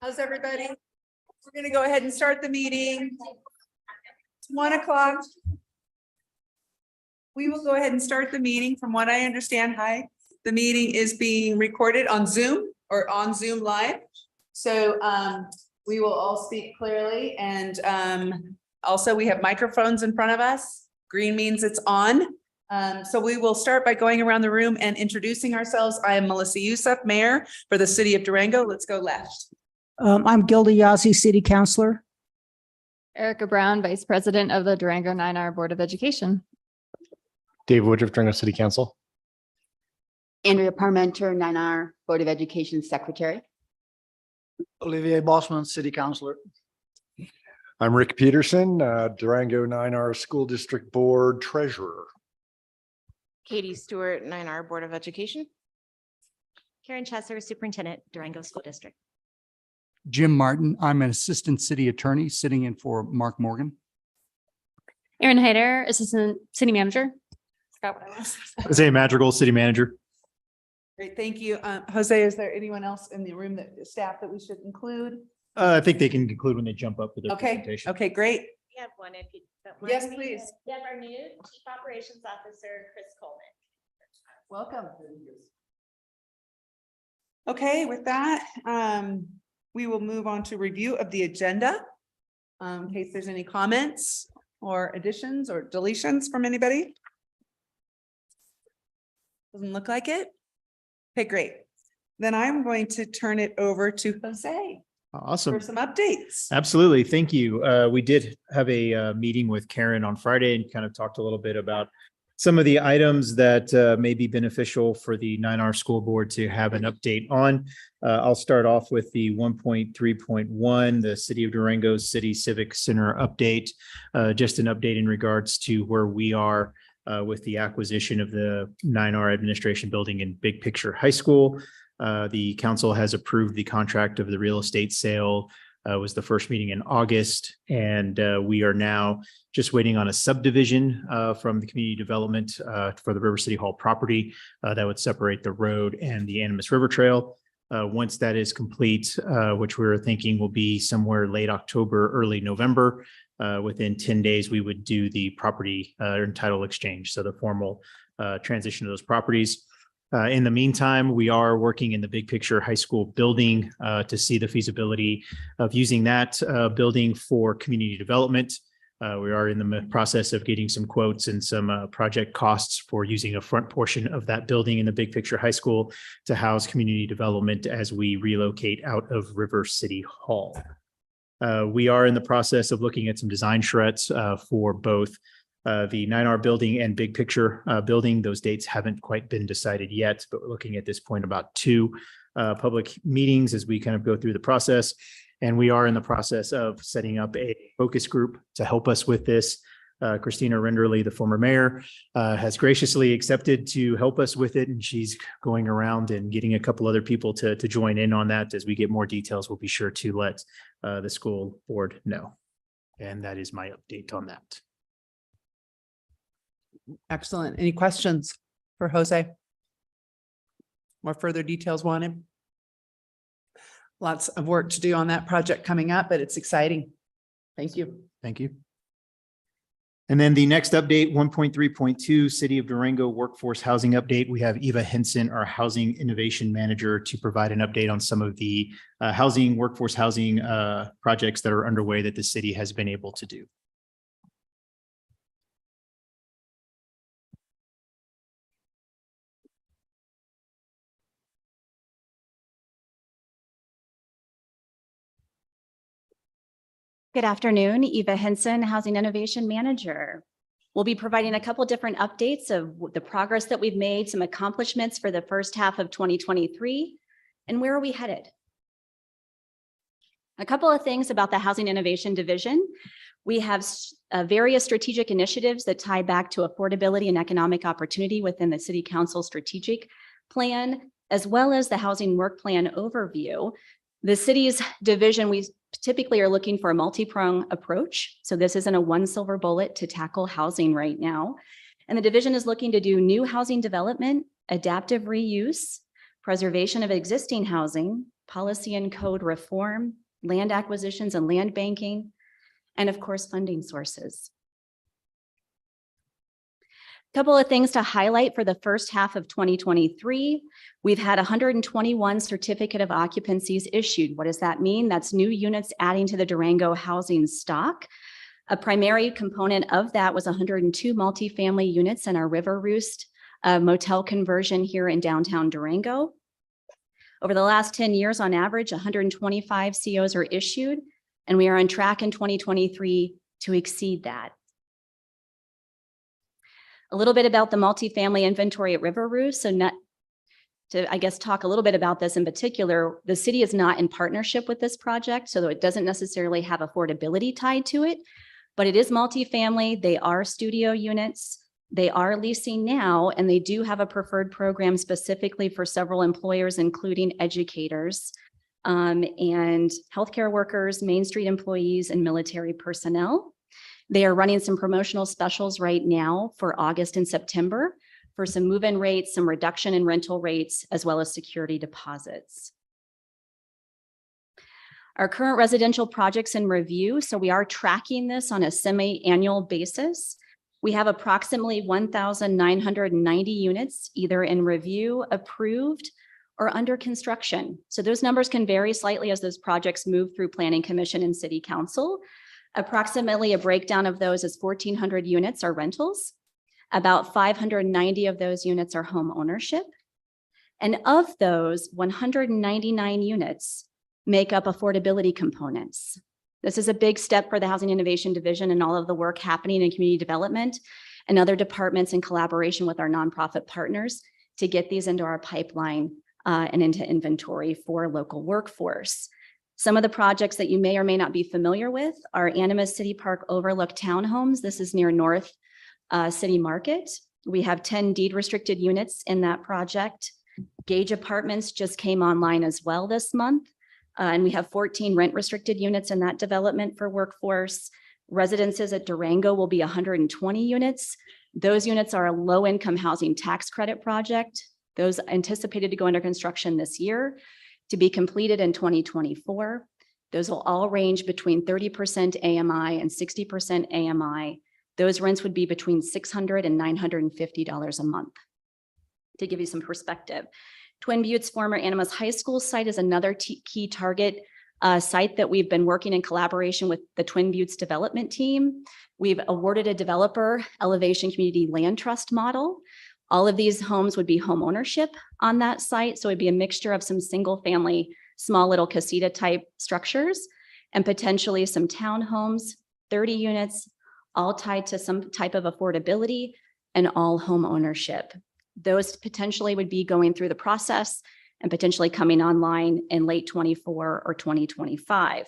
How's everybody? We're going to go ahead and start the meeting. It's 1 o'clock. We will go ahead and start the meeting. From what I understand, the meeting is being recorded on Zoom or on Zoom Live. So we will all speak clearly, and also we have microphones in front of us. Green means it's on. So we will start by going around the room and introducing ourselves. I am Melissa Youssef, Mayor for the City of Durango. Let's go left. I'm Gilda Yazzie, City Councilor. Erica Brown, Vice President of the Durango 9R Board of Education. Dave Woodruff, Durango City Council. Andrea Parmenter, 9R Board of Education Secretary. Olivier Bosman, City Councilor. I'm Rick Peterson, Durango 9R School District Board Treasurer. Katie Stewart, 9R Board of Education. Karen Chesser, Superintendent, Durango School District. Jim Martin. I'm an Assistant City Attorney sitting in for Mark Morgan. Erin Hyder, Assistant City Manager. Forgot what I was. Jose Madrigal, City Manager. Great, thank you. Jose, is there anyone else in the room staff that we should include? I think they can conclude when they jump up with their Okay, presentation. We have one if you don't mind. Yes, please. We have our new Chief Operations Officer, Chris Coleman. Welcome. Okay, with that, we will move on to review of the agenda. In case there's any comments or additions or deletions from anybody. Doesn't look like it. Okay, great. Then I'm going to turn it over to Jose for Awesome. some updates. Absolutely. Thank you. We did have a meeting with Karen on Friday and kind of talked a little bit about some of the items that may be beneficial for the 9R school board to have an update on. I'll start off with the 1.3.1, the City of Durango City Civic Center update. Just an update in regards to where we are with the acquisition of the 9R administration building in Big Picture High School. The council has approved the contract of the real estate sale. Was the first meeting in August, and we are now just waiting on a subdivision from the community development for the River City Hall property that would separate the road and the Animas River Trail. Once that is complete, which we're thinking will be somewhere late October, early November, within 10 days, we would do the property and title exchange. So the formal transition of those properties. In the meantime, we are working in the Big Picture High School building to see the feasibility of using that building for community development. We are in the process of getting some quotes and some project costs for using a front portion of that building in the Big Picture High School to house community development as we relocate out of River City Hall. We are in the process of looking at some design charrettes for both the 9R building and Big Picture building. Those dates haven't quite been decided yet, but we're looking at this point about 2 public meetings as we kind of go through the process. And we are in the process of setting up a focus group to help us with this. Christina Renderly, the former mayor, has graciously accepted to help us with it. And she's going around and getting a couple other people to join in on that. As we get more details, we'll be sure to let the school board know. And that is my update on that. Excellent. Any questions for Jose? More further details wanted? Lots of work to do on that project coming up, but it's exciting. Thank you. Thank you. And then the next update, 1.3.2, City of Durango Workforce Housing Update. We have Eva Henson, our Housing Innovation Manager, to provide an update on some of the workforce housing projects that are underway that the city has been able to do. Good afternoon, Eva Henson, Housing Innovation Manager. We'll be providing a couple different updates of the progress that we've made, some accomplishments for the first half of 2023, and where are we headed? A couple of things about the Housing Innovation Division. We have various strategic initiatives that tie back to affordability and economic opportunity within the City Council strategic plan, as well as the Housing Work Plan overview. The city's division, we typically are looking for a multi-pronged approach. So this isn't a one silver bullet to tackle housing right now. And the division is looking to do new housing development, adaptive reuse, preservation of existing housing, policy and code reform, land acquisitions and land banking, and of course, funding sources. Couple of things to highlight for the first half of 2023. We've had 121 certificate of occupancies issued. What does that mean? That's new units adding to the Durango housing stock. A primary component of that was 102 multifamily units in our River Roost motel conversion here in downtown Durango. Over the last 10 years, on average, 125 COs are issued, and we are on track in 2023 to exceed that. A little bit about the multifamily inventory at River Roost. So I guess, talk a little bit about this in particular, the city is not in partnership with this project, so it doesn't necessarily have affordability tied to it, but it is multifamily. They are studio units. They are leasing now, and they do have a preferred program specifically for several employers, including educators and healthcare workers, Main Street employees, and military personnel. They are running some promotional specials right now for August and September for some move-in rates, some reduction in rental rates, as well as security deposits. Our current residential projects in review, so we are tracking this on a semi-annual basis. We have approximately 1,990 units either in review, approved, or under construction. So those numbers can vary slightly as those projects move through Planning Commission and City Council. Approximately a breakdown of those is 1,400 units are rentals. About 590 of those units are home ownership. And of those, 199 units make up affordability components. This is a big step for the Housing Innovation Division and all of the work happening in community development and other departments in collaboration with our nonprofit partners to get these into our pipeline and into inventory for local workforce. Some of the projects that you may or may not be familiar with are Animas City Park Overlook Townhomes. This is near North City Market. We have 10 deed restricted units in that project. Gage Apartments just came online as well this month. And we have 14 rent restricted units in that development for workforce. Residences at Durango will be 120 units. Those units are a low income housing tax credit project. Those anticipated to go under construction this year, to be completed in 2024. Those will all range between 30% AMI and 60% AMI. Those rents would be between $600 and $950 a month. To give you some perspective, Twin Buttes former Animas High School site is another key target site that we've been working in collaboration with the Twin Buttes development team. We've awarded a developer Elevation Community Land Trust model. All of these homes would be home ownership on that site. So it'd be a mixture of some single family, small little casita type structures and potentially some townhomes, 30 units, all tied to some type of affordability and all home ownership. Those potentially would be going through the process and potentially coming online in late 24 or 2025.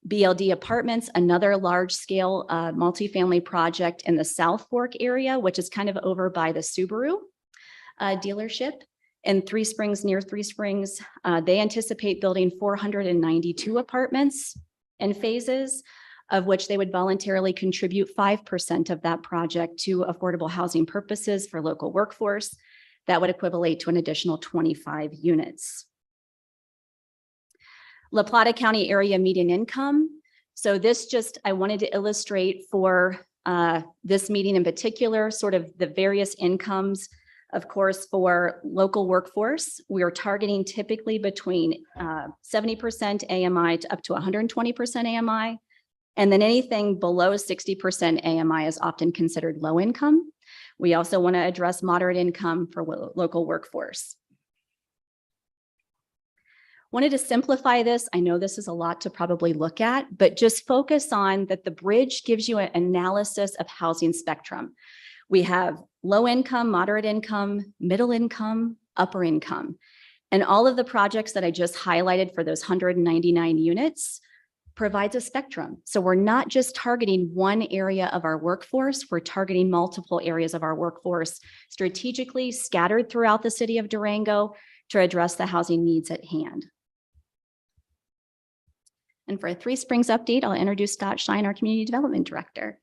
BLD Apartments, another large scale multifamily project in the South Fork area, which is kind of over by the Subaru dealership in Three Springs, near Three Springs. They anticipate building 492 apartments in phases, of which they would voluntarily contribute 5% of that project to affordable housing purposes for local workforce. That would equivalent to an additional 25 units. La Plata County area median income. So this I wanted to illustrate for this meeting in particular, sort of the various incomes, of course, for local workforce. We are targeting typically between 70% AMI to up to 120% AMI. And then anything below 60% AMI is often considered low income. We also want to address moderate income for local workforce. Wanted to simplify this. I know this is a lot to probably look at, but just focus on that the bridge gives you an analysis of housing spectrum. We have low income, moderate income, middle income, upper income. And all of the projects that I just highlighted for those 199 units provides a spectrum. So we're not just targeting one area of our workforce, we're targeting multiple areas of our workforce strategically scattered throughout the city of Durango to address the housing needs at hand. And for a Three Springs update, I'll introduce Scott Shine, our Community Development Director.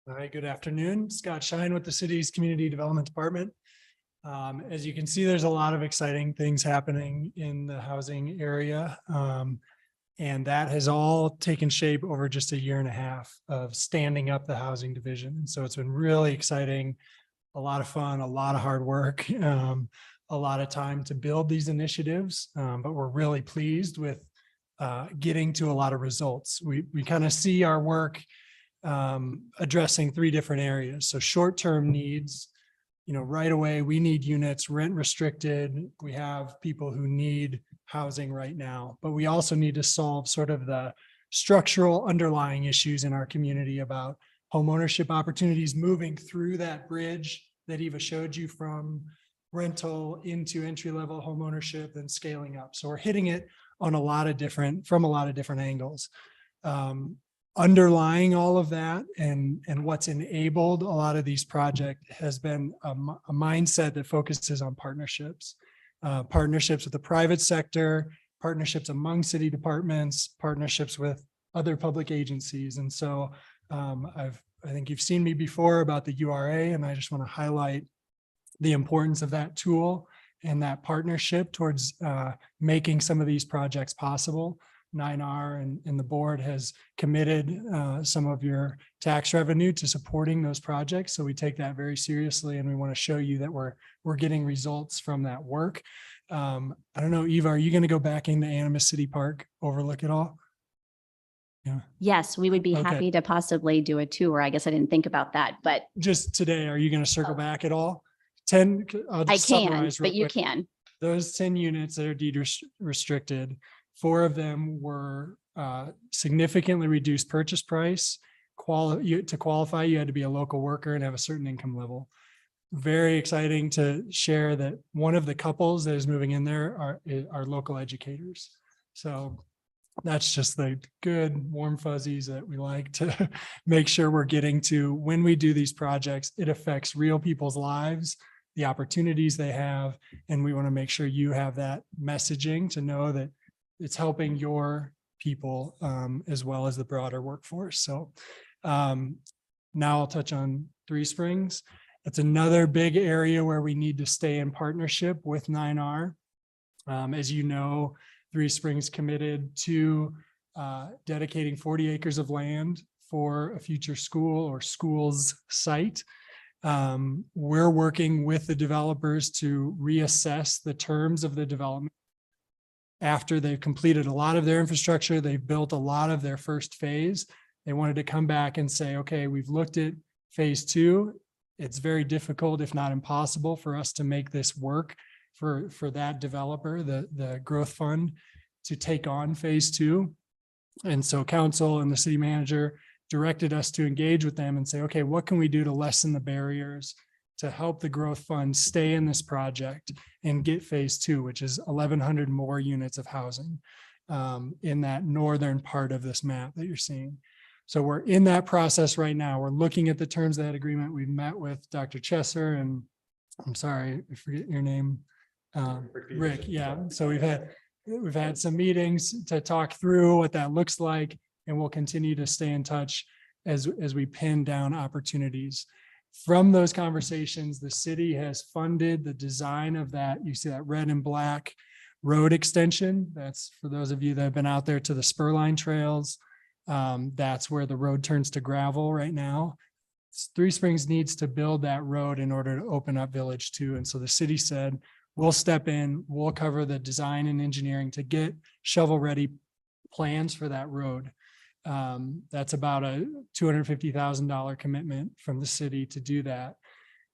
Hi, good afternoon. Scott Shine with the city's Community Development Department. As you can see, there's a lot of exciting things happening in the housing area. And that has all taken shape over just a year and a half of standing up the housing division. And so it's been really exciting, a lot of fun, a lot of hard work, a lot of time to build these initiatives. But we're really pleased with getting to a lot of results. We kind of see our work addressing three different areas. So short-term needs, right away, we need units, rent restricted. We have people who need housing right now, but we also need to solve sort of the structural underlying issues in our community about homeownership opportunities, moving through that bridge that Eva showed you from rental into entry-level homeownership and scaling up. So we're hitting it on from a lot of different angles. Underlying all of that and what's enabled a lot of these projects has been a mindset that focuses on partnerships, partnerships with the private sector, partnerships among city departments, partnerships with other public agencies. And so I think you've seen me before about the URA, and I just want to highlight the importance of that tool and that partnership towards making some of these projects possible. 9R and the board has committed some of your tax revenue to supporting those projects. So we take that very seriously, and we want to show you that we're getting results from that work. I don't know, Eva, are you going to go back into Animas City Park overlook it all? Yeah. Yes, we would be Okay. happy to possibly do a tour. I guess I didn't think about that, but Just today, are you going to circle back at all? 10, I'll I just can, summarize real but you quick. can. Those 10 units that are deed restricted, 4 of them were significantly reduced purchase price. To qualify, you had to be a local worker and have a certain income level. Very exciting to share that one of the couples that is moving in there are local educators. So that's just the good warm fuzzies that we like to make sure we're getting to. When we do these projects, it affects real people's lives, the opportunities they have, and we want to make sure you have that messaging to know that it's helping your people as well as the broader workforce. So now I'll touch on Three Springs. It's another big area where we need to stay in partnership with 9R. As you know, Three Springs committed to dedicating 40 acres of land for a future school or schools site. We're working with the developers to reassess the terms of the development. After they've completed a lot of their infrastructure, they've built a lot of their first phase. They wanted to come back and say, okay, we've looked at phase 2. It's very difficult, if not impossible, for us to make this work for that developer, the growth fund, to take on phase 2. And so council and the city manager directed us to engage with them and say, okay, what can we do to lessen the barriers to help the growth fund stay in this project and get phase 2, which is 1,100 more units of housing in that northern part of this map that you're seeing. So we're in that process right now. We're looking at the terms of that agreement. We've met with Dr. Chesser and I'm sorry, I forget your name. Rick, yeah. So we've had some meetings to talk through what that looks like, and we'll continue to stay in touch as we pin down opportunities. From those conversations, the city has funded the design of that. You see that red and black road extension. That's for those of you that have been out there to the Spurline trails. That's where the road turns to gravel right now. Three Springs needs to build that road in order to open up Village 2. And so the city said, we'll step in, we'll cover the design and engineering to get shovel-ready plans for that road. That's about a $250,000 commitment from the city to do that.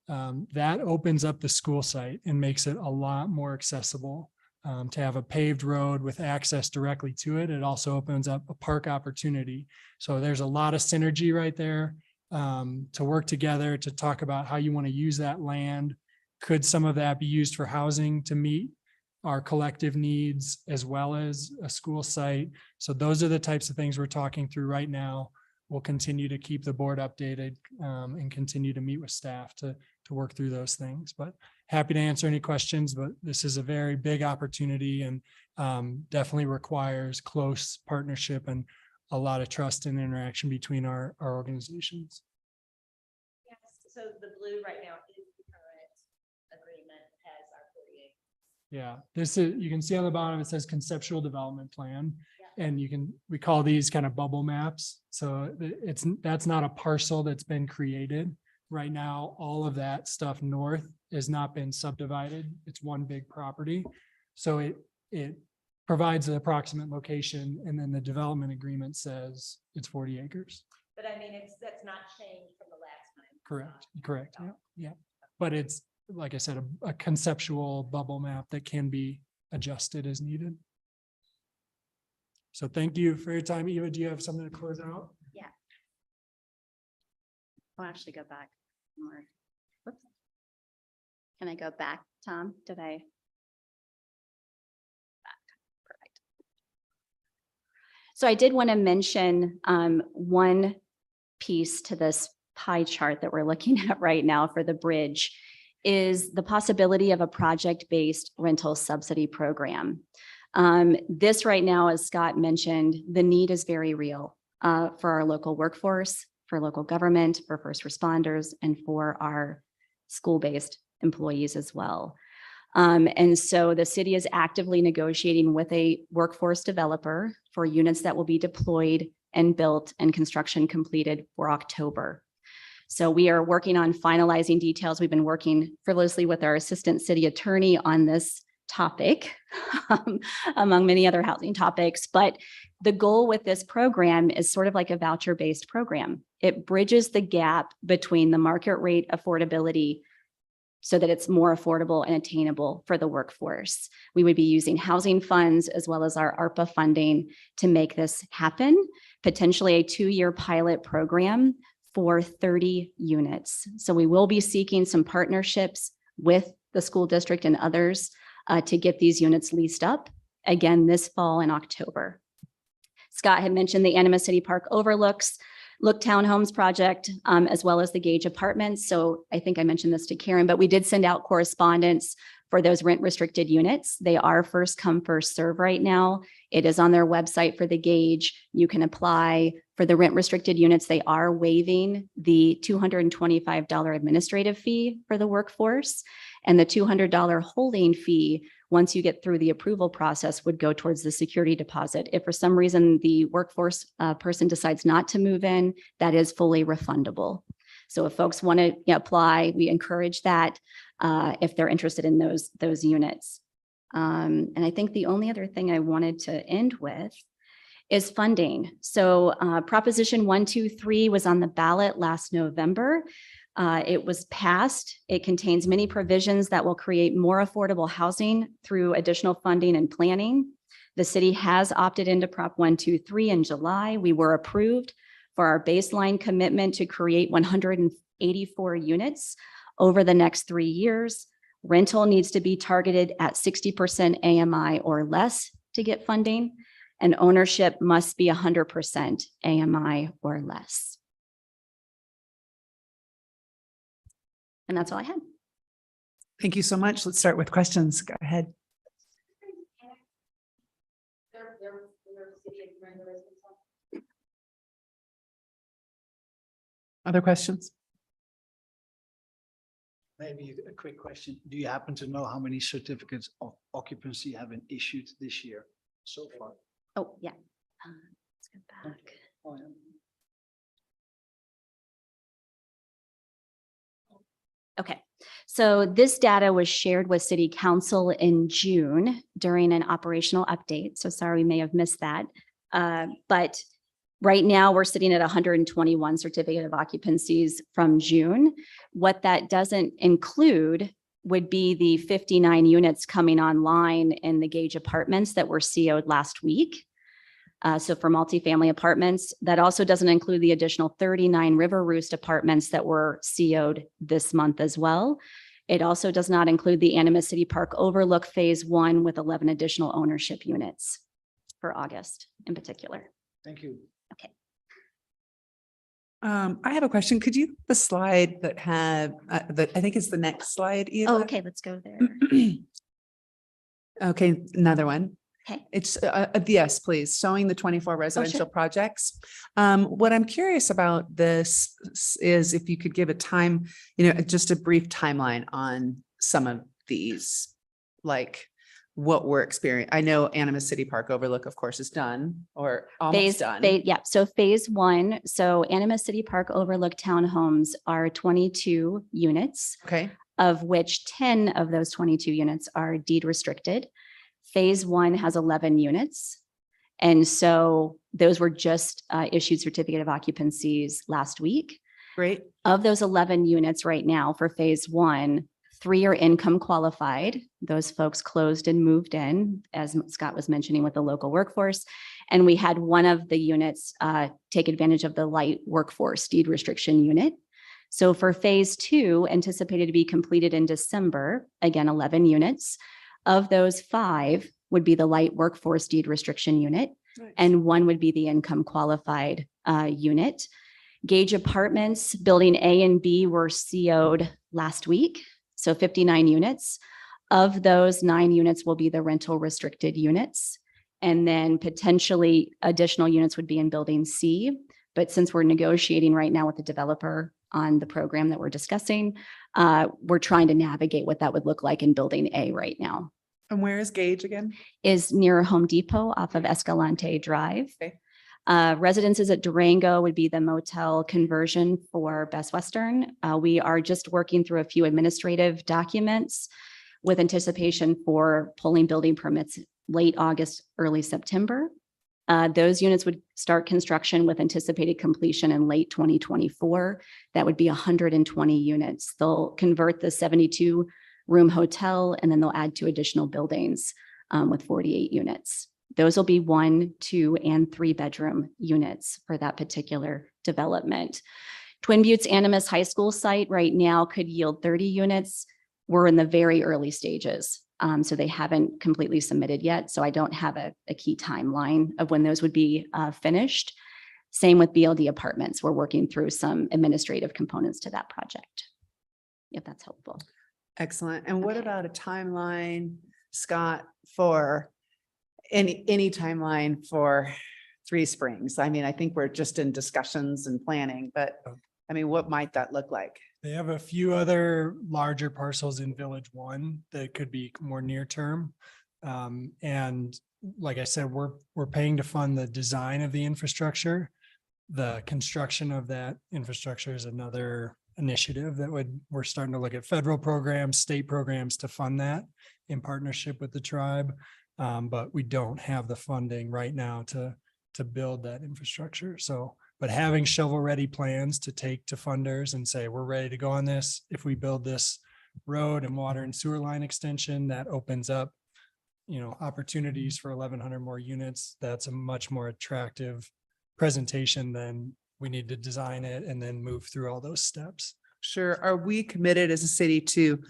That opens up the school site and makes it a lot more accessible to have a paved road with access directly to it. It also opens up a park opportunity. So there's a lot of synergy right there to work together to talk about how you want to use that land. Could some of that be used for housing to meet our collective needs as well as a school site? So those are the types of things we're talking through right now. We'll continue to keep the board updated and continue to meet with staff to work through those things. But happy to answer any questions, but this is a very big opportunity and definitely requires close partnership and a lot of trust and interaction between our organizations. Yes, so the blue right now is the current Yeah, this is, you can see on the bottom, it says conceptual development plan. And we call these kind of bubble maps. So that's not a parcel that's been created. Right now, all of that stuff north has not been subdivided. It's one big property. So it provides an approximate location, and then the development agreement says it's 40 acres. But I mean, that's not changed from the last time. Correct. Yeah. But it's, like I said, a conceptual bubble map that can be adjusted as needed. So thank you for your time. Eva, do you have something to close out? Yeah. I'll actually go back more. Whoops. Can I go back, Tom? Did I? Back. Perfect. So I did want to mention one piece to this pie chart that we're looking at right now for the bridge is the possibility of a project-based rental subsidy program. This right now, as Scott mentioned, the need is very real for our local workforce, for local government, for first responders, and for our school-based employees as well. And so the city is actively negotiating with a workforce developer for units that will be deployed and built and construction completed for October. So we are working on finalizing details. We've been working frivolously with our assistant city attorney on this topic, among many other housing topics. But the goal with this program is sort of like a voucher-based program. It bridges the gap between the market rate affordability so that it's more affordable and attainable for the workforce. We would be using housing funds as well as our ARPA funding to make this happen, potentially a 2-year pilot program for 30 units. So we will be seeking some partnerships with the school district and others to get these units leased up again this fall in October. Scott had mentioned the Animas City Park overlooks, Look Townhomes project, as well as the Gage Apartments. So I think I mentioned this to Karen, but we did send out correspondence for those rent restricted units. They are first come, first serve right now. It is on their website for the Gage. You can apply for the rent restricted units. They are waiving the $225 administrative fee for the workforce, and the $200 holding fee once you get through the approval process would go towards the security deposit. If for some reason the workforce person decides not to move in, that is fully refundable. So if folks want to apply, we encourage that if they're interested in those units. And I think the only other thing I wanted to end with is funding. So Proposition 123 was on the ballot last November. It was passed. It contains many provisions that will create more affordable housing through additional funding and planning. The city has opted into Prop 123 in July. We were approved for our baseline commitment to create 184 units over the next 3 years. Rental needs to be targeted at 60% AMI or less to get funding, and ownership must be 100% AMI or less. And that's all I had. Thank you so much. Let's start with questions. Go ahead. Other questions? Maybe a quick question. Do you happen to know how many certificates of occupancy have been issued this year so far? Oh, yeah. Let's go back. Oh, yeah. Okay, so this data was shared with City Council in June during an operational update. So sorry, we may have missed that. But right now we're sitting at 121 certificate of occupancies from June. What that doesn't include would be the 59 units coming online in the Gage Apartments that were CO'd last week. So for multifamily apartments, that also doesn't include the additional 39 River Roost apartments that were CO'd this month as well. It also does not include the Animas City Park Overlook Phase 1 with 11 additional ownership units for August in particular. Thank you. Okay. I have a question. Could you, the slide that had, that I think is the next slide, Eva? Oh, okay, let's go there. Okay, another one. Okay. It's, yes, please, showing the 24 residential projects. What I'm curious about this is if you could give a time, just a brief timeline on some of these, like what we're experiencing. I know Animas City Park Overlook, of course, is done or almost done. Yeah, so phase one, so Animas City Park Overlook Townhomes are 22 units, Okay, of which 10 of those 22 units are deed restricted. Phase one has 11 units. And so those were just issued certificate of occupancies last week. great. Of those 11 units right now for phase one, 3 are income qualified. Those folks closed and moved in, as Scott was mentioning, with the local workforce. And we had one of the units take advantage of the light workforce deed restriction unit. So for phase two, anticipated to be completed in December, again, 11 units. Of those 5 would be the light workforce deed restriction unit, and 1 would be the income qualified unit. Gage Apartments, building A and B were CO'd last week, so 59 units. Of those, 9 units will be the rental restricted units. And then potentially additional units would be in building C. But since we're negotiating right now with the developer on the program that we're discussing, we're trying to navigate what that would look like in building A right now. And where is Gage again? Is near Home Depot off of Escalante Drive. Okay. Residences at Durango would be the motel conversion for Best Western. We are just working through a few administrative documents with anticipation for pulling building permits late August, early September. Those units would start construction with anticipated completion in late 2024. That would be 120 units. They'll convert the 72-room hotel, and then they'll add 2 additional buildings with 48 units. Those will be 1, 2, and 3 bedroom units for that particular development. Twin Buttes Animas High School site right now could yield 30 units. We're in the very early stages. So they haven't completely submitted yet. So I don't have a key timeline of when those would be finished. Same with BLD Apartments. We're working through some administrative components to that project, if that's helpful. Excellent. And what about a timeline, Scott, for any timeline for Three Springs? I mean, I think we're just in discussions and planning, but I mean, what might that look like? They have a few other larger parcels in Village One that could be more near term. And like I said, we're paying to fund the design of the infrastructure. The construction of that infrastructure is another initiative that we're starting to look at federal programs, state programs to fund that in partnership with the tribe. But we don't have the funding right now to build that infrastructure. So, but having shovel-ready plans to take to funders and say, we're ready to go on this. If we build this road and water and sewer line extension, that opens up, opportunities for 1,100 more units. That's a much more attractive presentation than we need to design it and then move through all those steps. Sure. Are we committed as a city to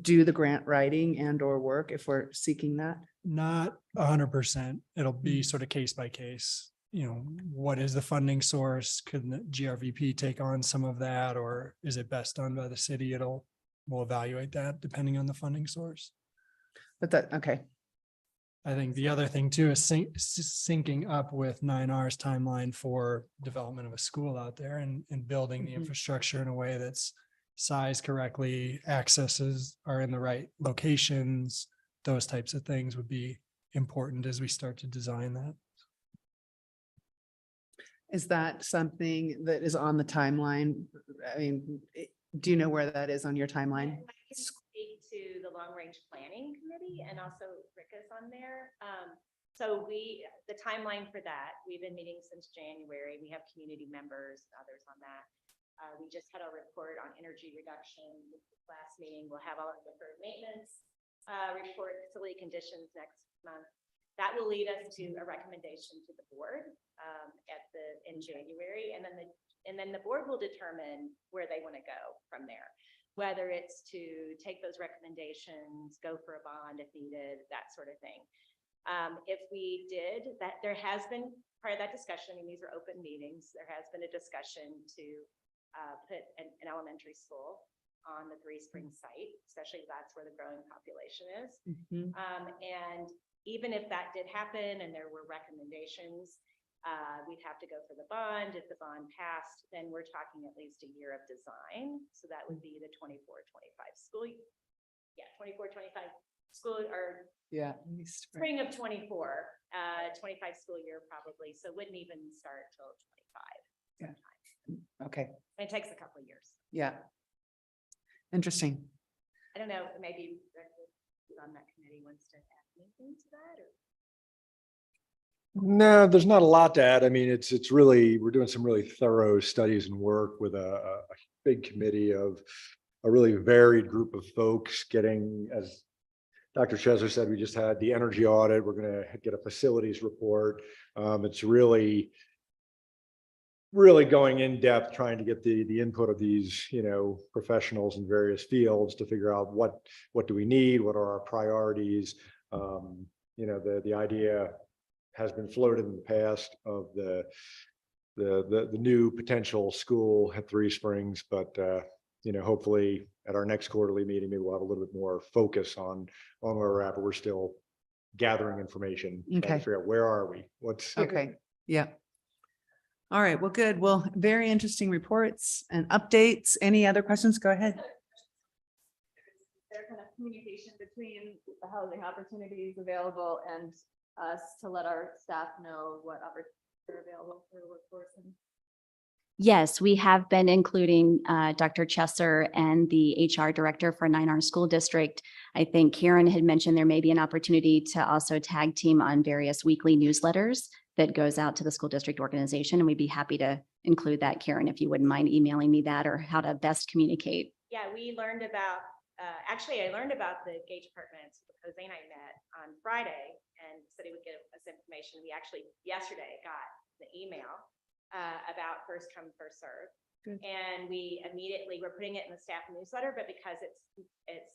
do the grant writing and or work if we're seeking that? Not 100%. It'll be sort of case by case. What is the funding source? Could the GRVP take on some of that, or is it best done by the city? We'll evaluate that depending on the funding source. But okay. I think the other thing too is syncing up with 9R's timeline for development of a school out there and building the infrastructure in a way that's sized correctly, accesses are in the right locations. Those types of things would be important as we start to design that. Is that something that is on the timeline? I mean, do you know where that is on your timeline? I can speak to the long range planning committee, and also Rick is on there. So the timeline for that, we've been meeting since January. We have community members, others on that. We just had a report on energy reduction. Last meeting, we'll have all of the deferred maintenance report, facility conditions next month. That will lead us to a recommendation to the board in January, and then the board will determine where they want to go from there. Whether it's to take those recommendations, go for a bond if needed, that sort of thing. If we did that, there has been part of that discussion. I mean, these are open meetings. There has been a discussion to put an elementary school on the Three Springs site, especially that's where the growing population is. And even if that did happen and there were recommendations, We'd have to go for the bond. If the bond passed, then we're talking at least a year of design. So that would be the 24-25 school. Yeah, 24-25 school or Yeah. spring of 24, 25 school year probably. So it wouldn't even start till 25. Okay, It takes a couple of years. yeah. Interesting. I don't know, maybe Rick who's on that committee wants to add anything to that or? No, there's not a lot to add. I mean, it's really, we're doing some really thorough studies and work with a big committee of a really varied group of folks getting, as Dr. Chesler said, we just had the energy audit. We're going to get a facilities report. It's really going in depth, trying to get the input of these, professionals in various fields to figure out what do we need? What are our priorities? The idea has been floated in the past of the new potential school at Three Springs, but hopefully at our next quarterly meeting, maybe we'll have a little bit more focus on where we're at, but we're still gathering information. Trying to Okay. figure out where are we? What's Okay, yeah. All right, well, good. Well, very interesting reports and updates. Any other questions? Go ahead. There kind of communication between the housing opportunities available and us to let our staff know what opportunities are available for the workforce and Yes, we have been including Dr. Chesser and the HR director for 9R School District. I think Karen had mentioned there may be an opportunity to also tag team on various weekly newsletters that goes out to the school district organization. And we'd be happy to include that, Karen, if you wouldn't mind emailing me that or how to best communicate. Yeah, we learned about, actually, I learned about the Gage Apartments. Jose and I met on Friday and said he would get us information. We actually yesterday got the email about first come, first serve. Good. And we immediately, we're putting it in the staff newsletter, but because it's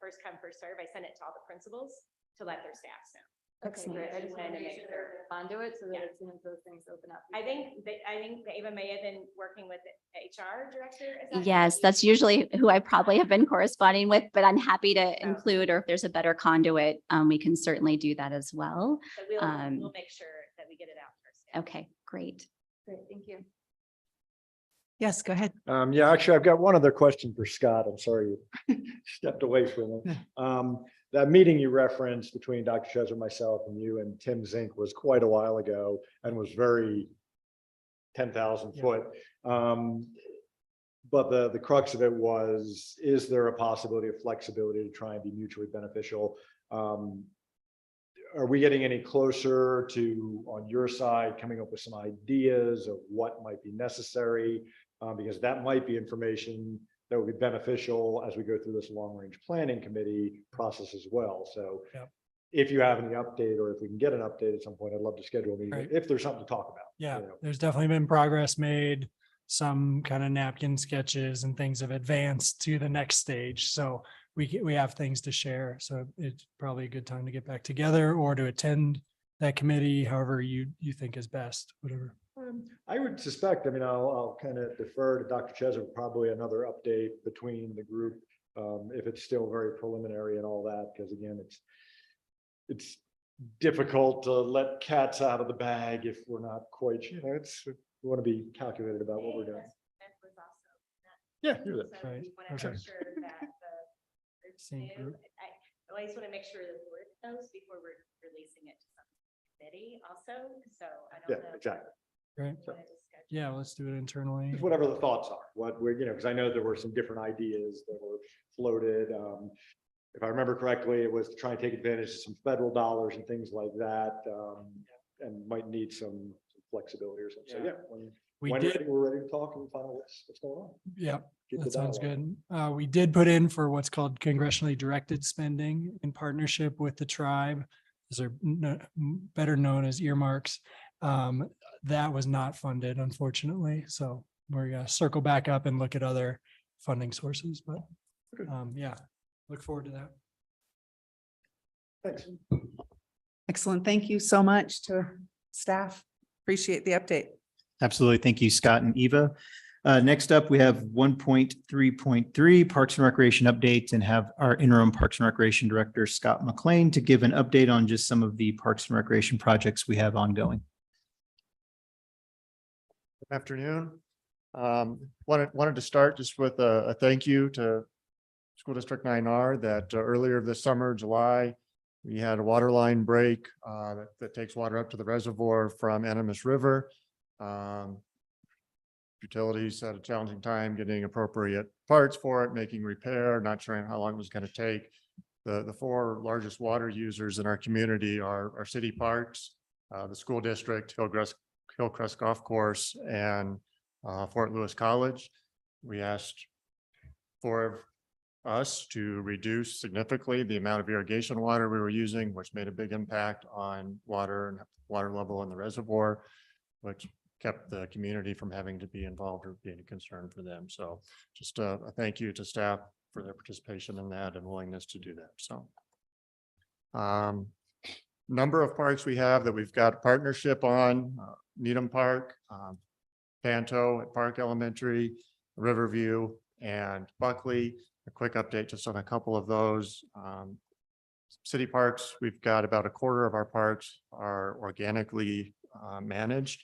first come, first serve, I sent it to all the principals to let their staffs know. okay, great. I just wanted to make sure onto it so that Yeah. as soon as those things open up. I think Ava may have been working with the HR director. Is that Yes, right? that's usually who I probably have been corresponding with, but I'm happy to Oh. include, or if there's a better conduit, we can certainly do that as well. So we'll um, make sure that we get it out to our staff. Okay, great. Great, thank you. Yes, go ahead. Yeah, actually, I've got one other question for Scott. I'm sorry you stepped away from it. That meeting you referenced between Dr. Chesser, myself, and you and Tim Zink was quite a while ago and was very 10,000 foot. But the crux of it was, is there a possibility of flexibility to try and be mutually beneficial? Are we getting any closer to, on your side, coming up with some ideas of what might be necessary? Because that might be information that would be beneficial as we go through this long-range planning committee process as well. So Yep. if you have any update, or if we can get an update at some point, I'd love to schedule a meeting Right. if there's something to talk about. Yeah, you know. there's definitely been progress made. Some kind of napkin sketches and things have advanced to the next stage. So we have things to share. So it's probably a good time to get back together or to attend that committee, however you think is best, whatever. I would suspect, I mean, I'll kind of defer to Dr. Chesser, probably another update between the group, if it's still very preliminary and all that, because again, it's difficult to let cats out of the bag if we're not quite, we want to be calculated about what we're doing. That was also not- Yeah, you're there. So Right, we want to okay. make sure that the Same new- group. I always want to make sure the board knows before we're releasing it to some committee also. So I don't know. Yeah, exactly. Right. What it is scheduled. Yeah, let's do it internally. Just whatever the thoughts are, what we're, because I know there were some different ideas that were floated. If I remember correctly, it was to try and take advantage of some federal dollars and things like that, and might need some flexibility or something. So yeah, We when did, we're ready to talk and find out what's going on. yeah, Keep the that sounds dialogue. good. We did put in for what's called congressionally directed spending in partnership with the tribe. These are better known as earmarks. That was not funded, unfortunately. So we're gonna circle back up and look at other funding sources, but yeah, look forward to that. Thanks. Excellent. Thank you so much to staff. Appreciate the update. Absolutely. Thank you, Scott and Eva. Next up, we have 1.3.3 Parks and Recreation updates, and have our interim Parks and Recreation Director, Scott McLean, to give an update on just some of the Parks and Recreation projects we have ongoing. Afternoon. Wanted to start just with a thank you to School District 9R that earlier this summer, July, we had a water line break that takes water up to the reservoir from Animas River. Utilities had a challenging time getting appropriate parts for it, making repair, not sure how long it was going to take. The four largest water users in our community are our city parks, the school district, Hillcrest Golf Course, and Fort Lewis College. We asked for us to reduce significantly the amount of irrigation water we were using, which made a big impact on water and water level in the reservoir, which kept the community from having to be involved or being a concern for them. So just a thank you to staff for their participation in that and willingness to do that. So number of parks we have that we've got a partnership on, Needham Park, Panto at Park Elementary, Riverview, and Buckley. A quick update just on a couple of those. City parks, we've got about a quarter of our parks are organically managed.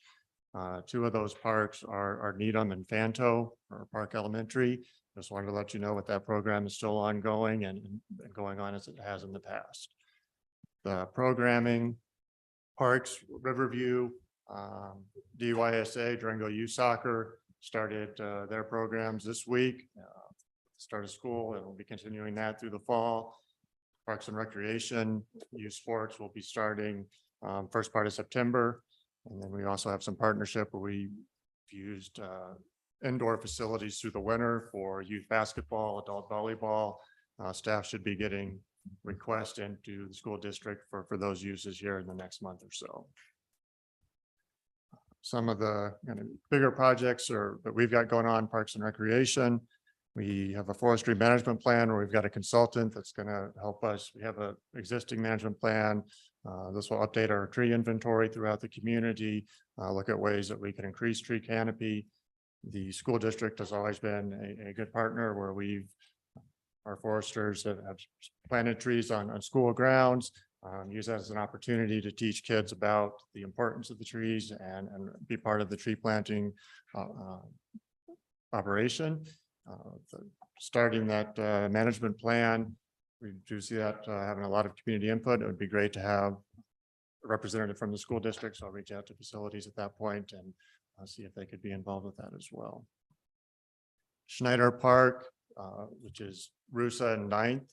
Two of those parks are Needham and Fanto, or Park Elementary. Just wanted to let you know what that program is still ongoing and going on as it has in the past. The programming, parks, Riverview, DYSA, Durango Youth Soccer, started their programs this week. Start of school, and we'll be continuing that through the fall. Parks and Recreation, youth sports will be starting first part of September. And then we also have some partnership where we've used indoor facilities through the winter for youth basketball, adult volleyball. Staff should be getting requests into the school district for those uses here in the next month or so. Some of the kind of bigger projects that we've got going on, Parks and Recreation. We have a forestry management plan where we've got a consultant that's going to help us. We have an existing management plan. This will update our tree inventory throughout the community, look at ways that we can increase tree canopy. The school district has always been a good partner where our foresters have planted trees on school grounds, use that as an opportunity to teach kids about the importance of the trees and be part of the tree planting operation. Starting that management plan, we do see that having a lot of community input. It would be great to have a representative from the school district, so I'll reach out to facilities at that point and see if they could be involved with that as well. Schneider Park, which is Rusa and 9th,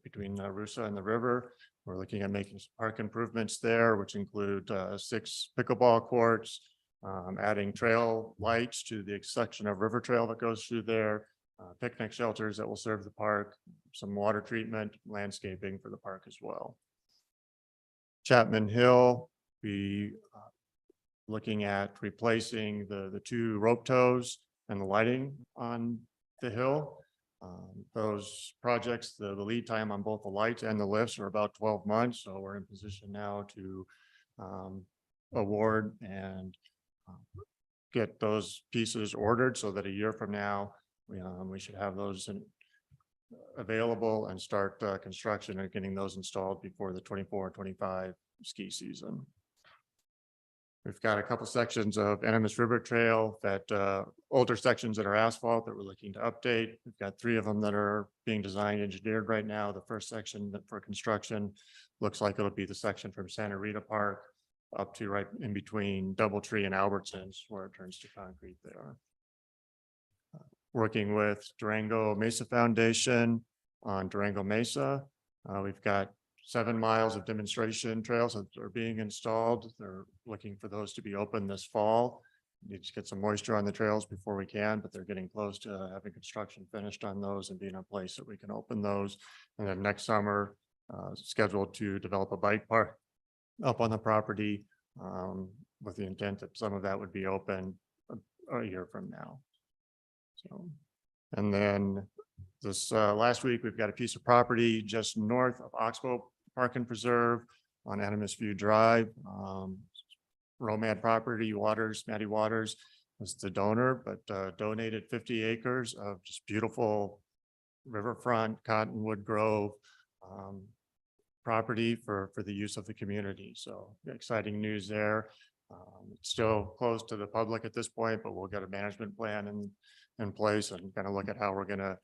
between Rusa and the river. We're looking at making some park improvements there, which include 6 pickleball courts, adding trail lights to the section of river trail that goes through there, picnic shelters that will serve the park, some water treatment, landscaping for the park as well. Chapman Hill, we looking at replacing the 2 rope tows and the lighting on the hill. Those projects, the lead time on both the lights and the lifts are about 12 months. So we're in position now to award and get those pieces ordered so that a year from now, we should have those available and start construction and getting those installed before the 24-25 ski season. We've got a couple sections of Animas River Trail that older sections that are asphalt that we're looking to update. We've got 3 of them that are being designed, engineered right now. The first section that for construction looks like it'll be the section from Santa Rita Park up to right in between Doubletree and Albertsons, where it turns to concrete there. Working with Durango Mesa Foundation on Durango Mesa. We've got 7 miles of demonstration trails that are being installed. They're looking for those to be open this fall. Need to get some moisture on the trails before we can, but they're getting close to having construction finished on those and being in a place that we can open those. And then next summer, scheduled to develop a bike park up on the property with the intent that some of that would be open a year from now. So, and then this last week, we've got a piece of property just north of Oxbow Park and Preserve on Animas View Drive. Romad Property Waters, Maddie Waters was the donor, but donated 50 acres of just beautiful riverfront Cottonwood Grove property for the use of the community. So exciting news there. It's still closed to the public at this point, but we'll get a management plan in place and kind of look at how we're gonna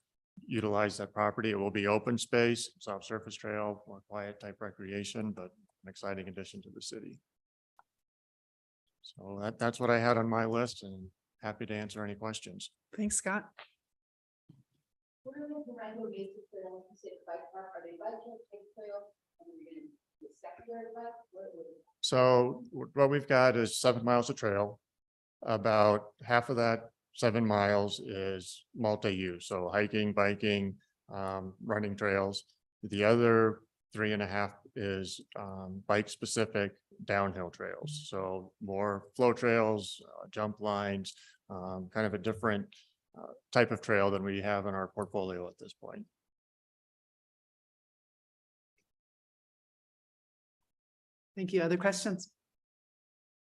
utilize that property. It will be open space, soft surface trail, more quiet type recreation, but an exciting addition to the city. So that's what I had on my list, and happy to answer any questions. Thanks, Scott. So what we've got is 7 miles of trail. About half of that 7 miles is multi-use, so hiking, biking, running trails. The other 3.5 is bike specific downhill trails. So more flow trails, jump lines, kind of a different type of trail than we have in our portfolio at this point. Thank you. Other questions?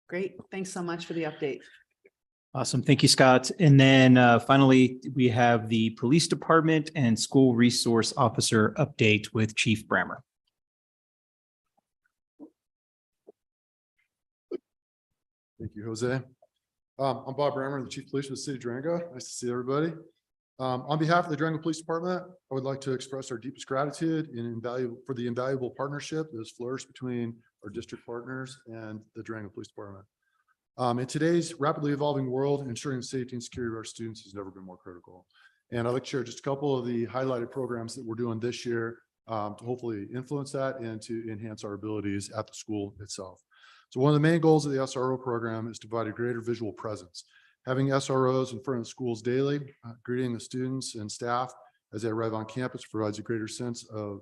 Great. Thanks so much for the update. Awesome. Thank you, Scott. And then finally, we have the Police Department and School Resource Officer update with Chief Brammer. Thank you, Jose. I'm Bob Brammer, the Chief of Police for the City of Durango. Nice to see everybody. On behalf of the Durango Police Department, I would like to express our deepest gratitude for the invaluable partnership that has flourished between our district partners and the Durango Police Department. In today's rapidly evolving world, ensuring the safety and security of our students has never been more critical. And I'd like to share just a couple of the highlighted programs that we're doing this year to hopefully influence that and to enhance our abilities at the school itself. So one of the main goals of the SRO program is to provide a greater visual presence. Having SROs in front of the schools daily, greeting the students and staff as they arrive on campus provides a greater sense of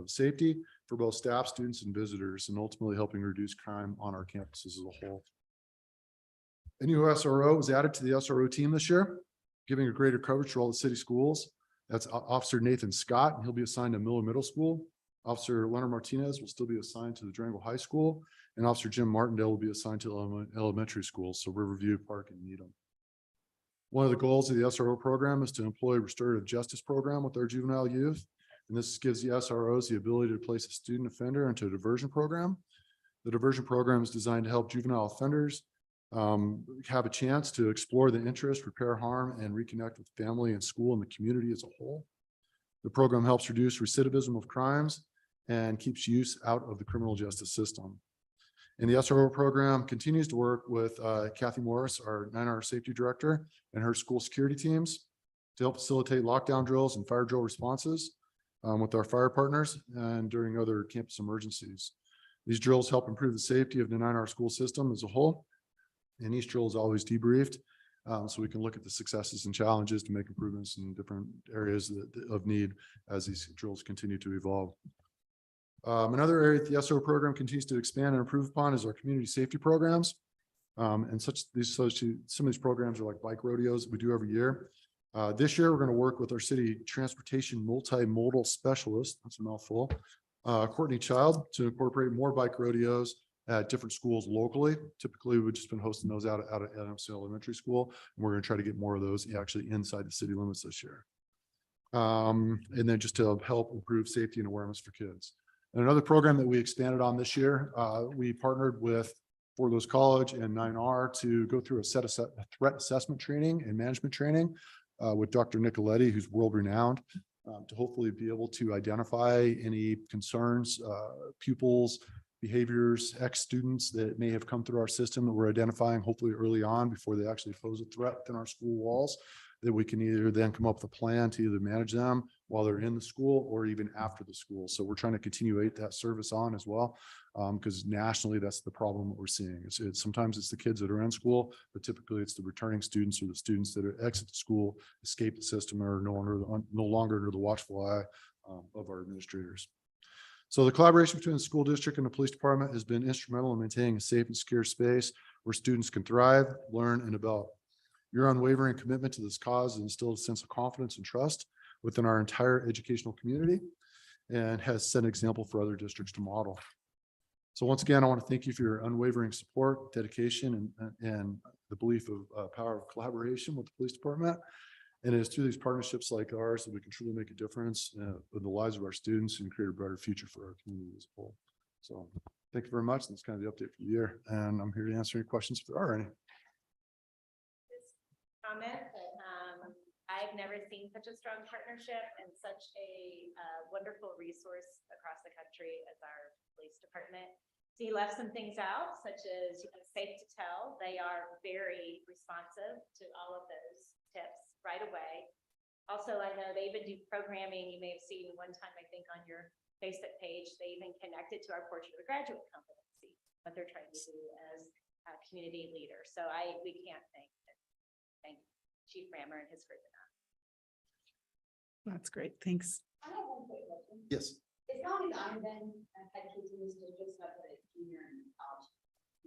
safety for both staff, students, and visitors, and ultimately helping reduce crime on our campuses as a whole. A new SRO was added to the SRO team this year, giving a greater coverage to all the city schools. That's Officer Nathan Scott, and he'll be assigned to Miller Middle School. Officer Leonard Martinez will still be assigned to the Durango High School, and Officer Jim Martindale will be assigned to elementary schools, so Riverview, Park, and Needham. One of the goals of the SRO program is to employ a restorative justice program with our juvenile youth. And this gives the SROs the ability to place a student offender into a diversion program. The diversion program is designed to help juvenile offenders have a chance to explore the interest, repair harm, and reconnect with family and school and the community as a whole. The program helps reduce recidivism of crimes and keeps youth out of the criminal justice system. And the SRO program continues to work with Kathy Morris, our 9R safety director, and her school security teams to help facilitate lockdown drills and fire drill responses with our fire partners and during other campus emergencies. These drills help improve the safety of the 9R school system as a whole. And each drill is always debriefed so we can look at the successes and challenges to make improvements in different areas of need as these drills continue to evolve. Another area that the SRO program continues to expand and improve upon is our community safety programs. And some of these programs are like bike rodeos that we do every year. This year, we're going to work with our city transportation multimodal specialist, that's a mouthful, Courtney Child, to incorporate more bike rodeos at different schools locally. Typically, we've just been hosting those out at Adamson Elementary School, and we're going to try to get more of those actually inside the city limits this year. And then just to help improve safety and awareness for kids. And another program that we expanded on this year, we partnered with Fort Lewis College and 9R to go through a threat assessment training and management training with Dr. Nicoletti, who's world renowned, to hopefully be able to identify any concerns, pupils, behaviors, ex-students that may have come through our system that we're identifying hopefully early on before they actually pose a threat within our school walls, that we can either then come up with a plan to either manage them while they're in the school or even after the school. So we're trying to continuate that service on as well, because nationally, that's the problem that we're seeing. Sometimes it's the kids that are in school, but typically it's the returning students or the students that exit the school, escape the system, or no longer under the watchful eye of our administrators. So the collaboration between the school district and the police department has been instrumental in maintaining a safe and secure space where students can thrive, learn, and develop. Your unwavering commitment to this cause has instilled a sense of confidence and trust within our entire educational community and has set an example for other districts to model. So once again, I want to thank you for your unwavering support, dedication, and the belief of power of collaboration with the police department. And it is through these partnerships like ours that we can truly make a difference in the lives of our students and create a better future for our community as a whole. So Thank you very much. That's kind of the update for the year, and I'm here to answer any questions if there are any. Comment that I've never seen such a strong partnership and such a wonderful resource across the country as our police department. So he left some things out, such as safe to tell. They are very responsive to all of those tips right away. Also, I know they even do programming. You may have seen one time, I think, on your Facebook page, they even connected to our Portrait of a Graduate competency, what they're trying to do as a community leader. So we can't thank Chief Rammer and his group enough. That's great. Thanks. I have one quick question. Yes. As long as I've been had kids in this district, so I've been a junior in college.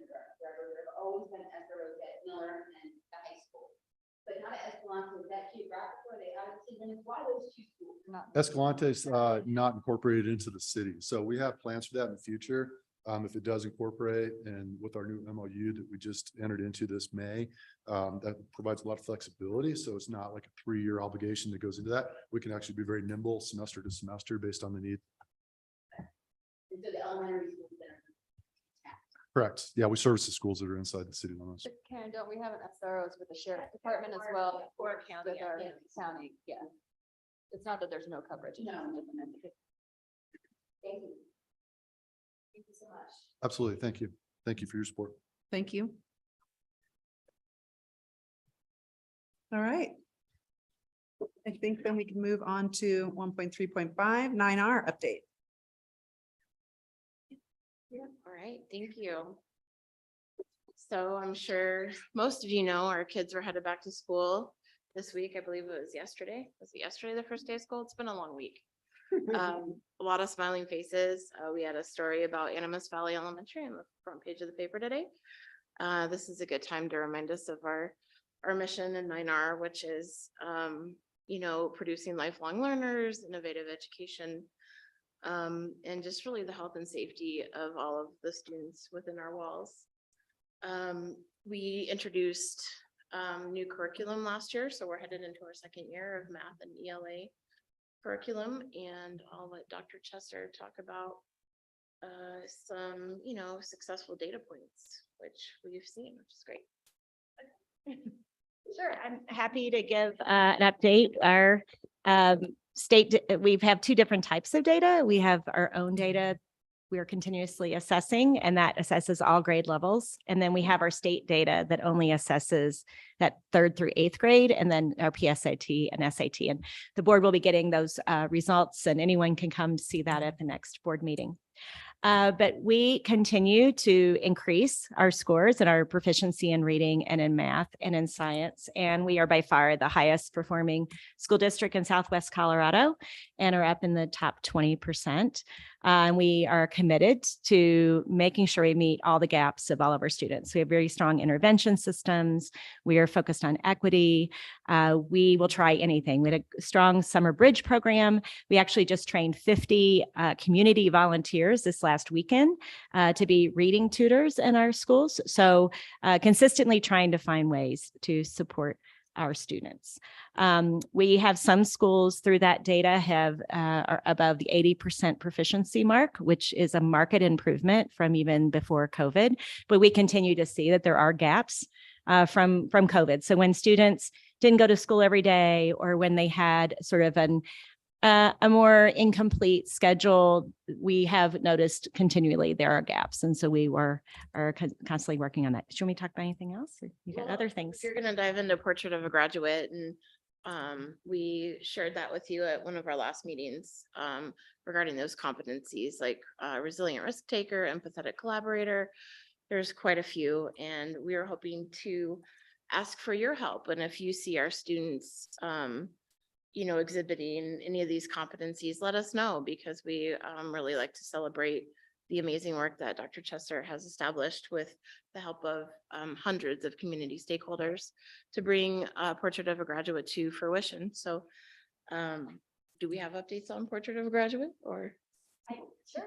There've always been SROs at Miller and the high school. But not at Escalante, is that geographic or they out of city limits? Why those two schools? Escalante is not incorporated into the city, so we have plans for that in the future. If it does incorporate, and with our new MOU that we just entered into this May, that provides a lot of flexibility. So it's not like a 3-year obligation that goes into that. We can actually be very nimble semester to semester based on the need. So the elementary schools that are. Correct. Yeah, we service the schools that are inside the city limits. But Karen, don't we have an SROs with the sheriff's department as well? Or county. With our county, yeah. It's not that there's no coverage. It's just different. Thank you. Thank you so much. Absolutely. Thank you. Thank you for your support. Thank you. All right. I think then we can move on to 1.3.5, 9R update. All right, thank you. So I'm sure most of you know our kids were headed back to school this week. I believe it was yesterday. Was it yesterday, the first day of school? It's been a long week. A lot of smiling faces. We had a story about Animas Valley Elementary on the front page of the paper today. This is a good time to remind us of our mission in 9R, which is, producing lifelong learners, innovative education, and just really the health and safety of all of the students within our walls. We introduced new curriculum last year, so we're headed into our second year of math and ELA curriculum, and I'll let Dr. Chester talk about some, successful data points, which we've seen, which is great. Sure, I'm happy to give an update. Our we have two different types of data. We have our own data we are continuously assessing, and that assesses all grade levels. And then we have our state data that only assesses that 3rd through 8th grade, and then our PSAT and SAT. And the board will be getting those results, and anyone can come to see that at the next board meeting. But we continue to increase our scores and our proficiency in reading and in math and in science. And we are by far the highest performing school district in Southwest Colorado and are up in the top 20%. And we are committed to making sure we meet all the gaps of all of our students. We have very strong intervention systems. We are focused on equity. We will try anything. We had a strong summer bridge program. We actually just trained 50 community volunteers this last weekend to be reading tutors in our schools. So consistently trying to find ways to support our students. We have some schools through that data are above the 80% proficiency mark, which is a marked improvement from even before COVID. But we continue to see that there are gaps from COVID. So when students didn't go to school every day, or when they had sort of a more incomplete schedule, we have noticed continually there are gaps. And so we are constantly working on that. Should we talk about anything else? Or you got other things? If you're going to dive into Portrait of a Graduate, and we shared that with you at one of our last meetings regarding those competencies, like resilient risk taker, empathetic collaborator. There's quite a few, and we are hoping to ask for your help. And if you see our students exhibiting any of these competencies, let us know, because we really like to celebrate the amazing work that Dr. Chester has established with the help of hundreds of community stakeholders to bring Portrait of a Graduate to fruition. So do we have updates on Portrait of a Graduate, or? Sure,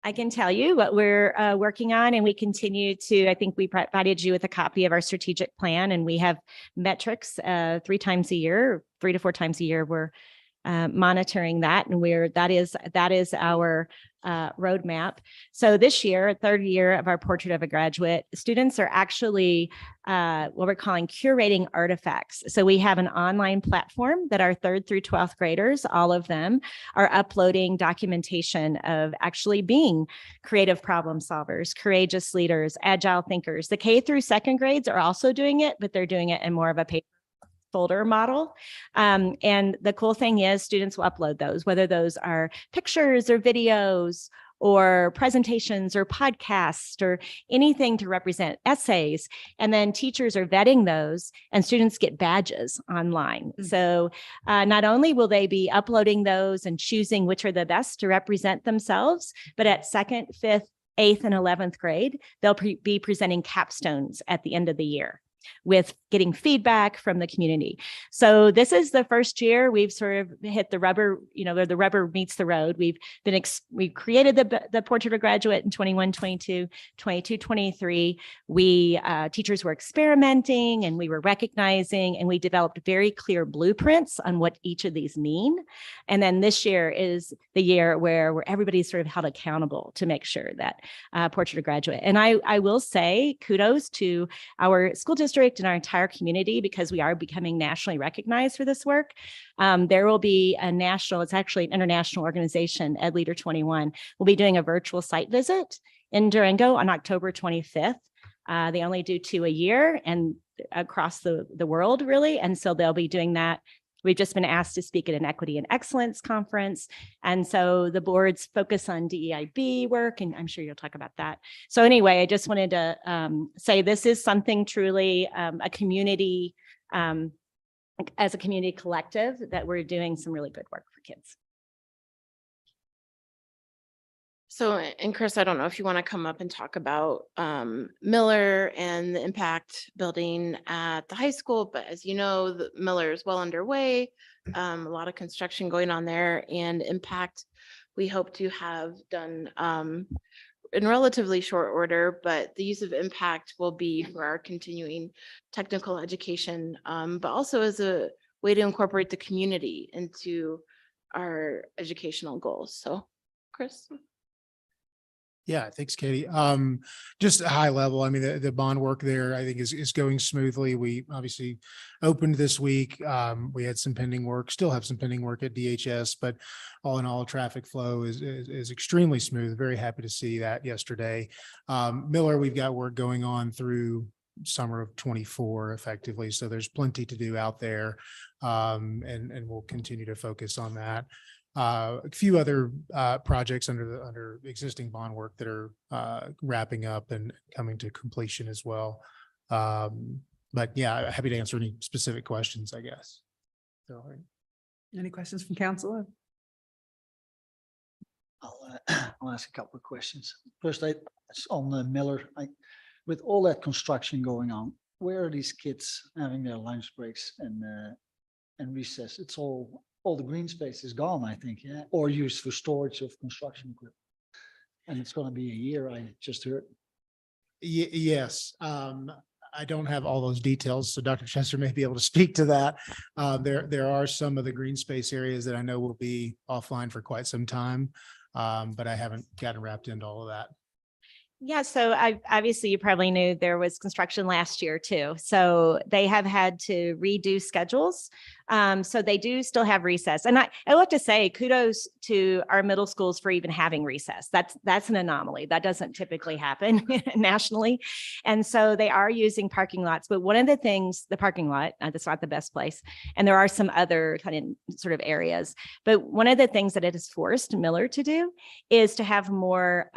I can tell you what we're working on, and we continue to, I think we provided you with a copy of our strategic plan, and we have metrics 3 to 4 times a year. We're monitoring that, and that is our roadmap. So this year, third year of our Portrait of a Graduate, students are actually what we're calling curating artifacts. So we have an online platform that our 3rd through 12th graders, all of them, are uploading documentation of actually being creative problem solvers, courageous leaders, agile thinkers. The K through 2nd grades are also doing it, but they're doing it in more of a paper folder model. And the cool thing is students will upload those, whether those are pictures or videos or presentations or podcasts or anything to represent essays. And then teachers are vetting those and students get badges online. So not only will they be uploading those and choosing which are the best to represent themselves, but at 2nd, 5th, 8th, and 11th grade, they'll be presenting capstones at the end of the year with getting feedback from the community. So this is the first year we've sort of hit the rubber, where the rubber meets the road. We've created the Portrait of a Graduate in 21, 22, 22, 23. Teachers were experimenting and we were recognizing, and we developed very clear blueprints on what each of these mean. And then this year is the year where everybody's sort of held accountable to make sure that Portrait of a Graduate. And I will say kudos to our school district and our entire community, because we are becoming nationally recognized for this work. There will be it's actually an international organization, Ed Leader 21, will be doing a virtual site visit in Durango on October 25th. They only do 2 a year and across the world, really. And so they'll be doing that. We've just been asked to speak at an Equity and Excellence conference. And so the board's focus on DEIB work, and I'm sure you'll talk about that. So anyway, I just wanted to say this is something truly a community, as a community collective, that we're doing some really good work for kids. So, and Chris, I don't know if you want to come up and talk about Miller and the impact building at the high school, but as you know, the Miller is well underway. A lot of construction going on there, and impact we hope to have done in relatively short order, but the use of impact will be for our continuing technical education, but also as a way to incorporate the community into our educational goals. So, Chris. Yeah, thanks, Katie. Just a high level. I mean, the bond work there, I think is going smoothly. We obviously opened this week. We had some pending work, still have some pending work at DHS, but all in all, traffic flow is extremely smooth. Very happy to see that yesterday. Miller, we've got work going on through summer of 24 effectively. So there's plenty to do out there. And we'll continue to focus on that. A few other projects under existing bond work that are wrapping up and coming to completion as well. But yeah, happy to answer any specific questions, I guess. So, Any questions from council? I'll ask a couple of questions. First, it's on the Miller. With all that construction going on, where are these kids having their lunch breaks and recess? It's all the green space is gone, I think, yeah, or used for storage of construction equipment. And it's going to be a year, I just heard. Yes. I don't have all those details, so Dr. Chester may be able to speak to that. There are some of the green space areas that I know will be offline for quite some time, but I haven't gotten wrapped into all of that. Yeah, so obviously you probably knew there was construction last year too. So they have had to redo schedules. So they do still have recess. And I have to say kudos to our middle schools for even having recess. That's an anomaly. That doesn't typically happen nationally. And so they are using parking lots. But one of the things, the parking lot, that's not the best place. And there are some other kind of sort of areas. But one of the things that it has forced Miller to do is to have more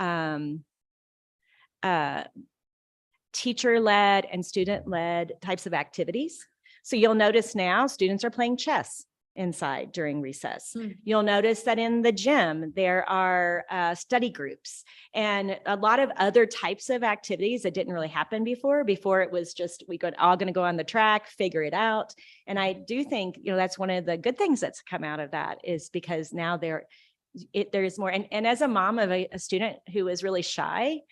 teacher-led and student-led types of activities. So you'll notice now students are playing chess inside during recess. You'll notice that in the gym, there are study groups and a lot of other types of activities that didn't really happen before. Before it was just, all going to go on the track, figure it out. And I do think, that's one of the good things that's come out of that, is because now there is more. And as a mom of a student who is really shy,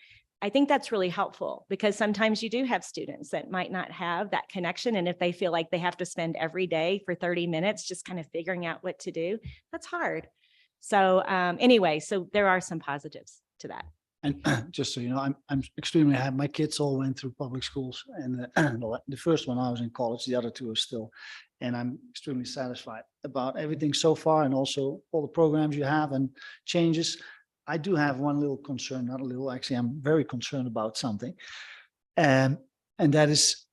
I think that's really helpful because sometimes you do have students that might not have that connection. And if they feel like they have to spend every day for 30 minutes just kind of figuring out what to do, that's hard. So anyway, so there are some positives to that. And just so you know, I'm extremely happy. My kids all went through public schools, and the first one I was in college, the other two are still. And I'm extremely satisfied about everything so far, and also all the programs you have and changes. I do have one little concern, not a little, actually, I'm very concerned about something. And that is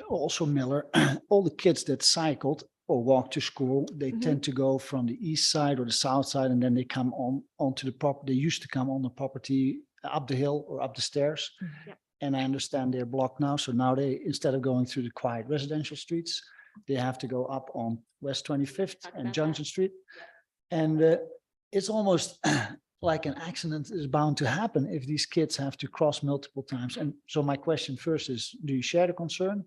also Miller, all the kids that cycled or walked to school, they tend to go from the east side or the south side, and then they come onto the property. They used to come on the property up the hill or up the stairs. Yep. And I understand they're blocked now. So now they, instead of going through the quiet residential streets, they have to go up on West 25th and Junction Street. And it's almost like an accident is bound to happen if these kids have to cross multiple times. And so my question first is, do you share the concern?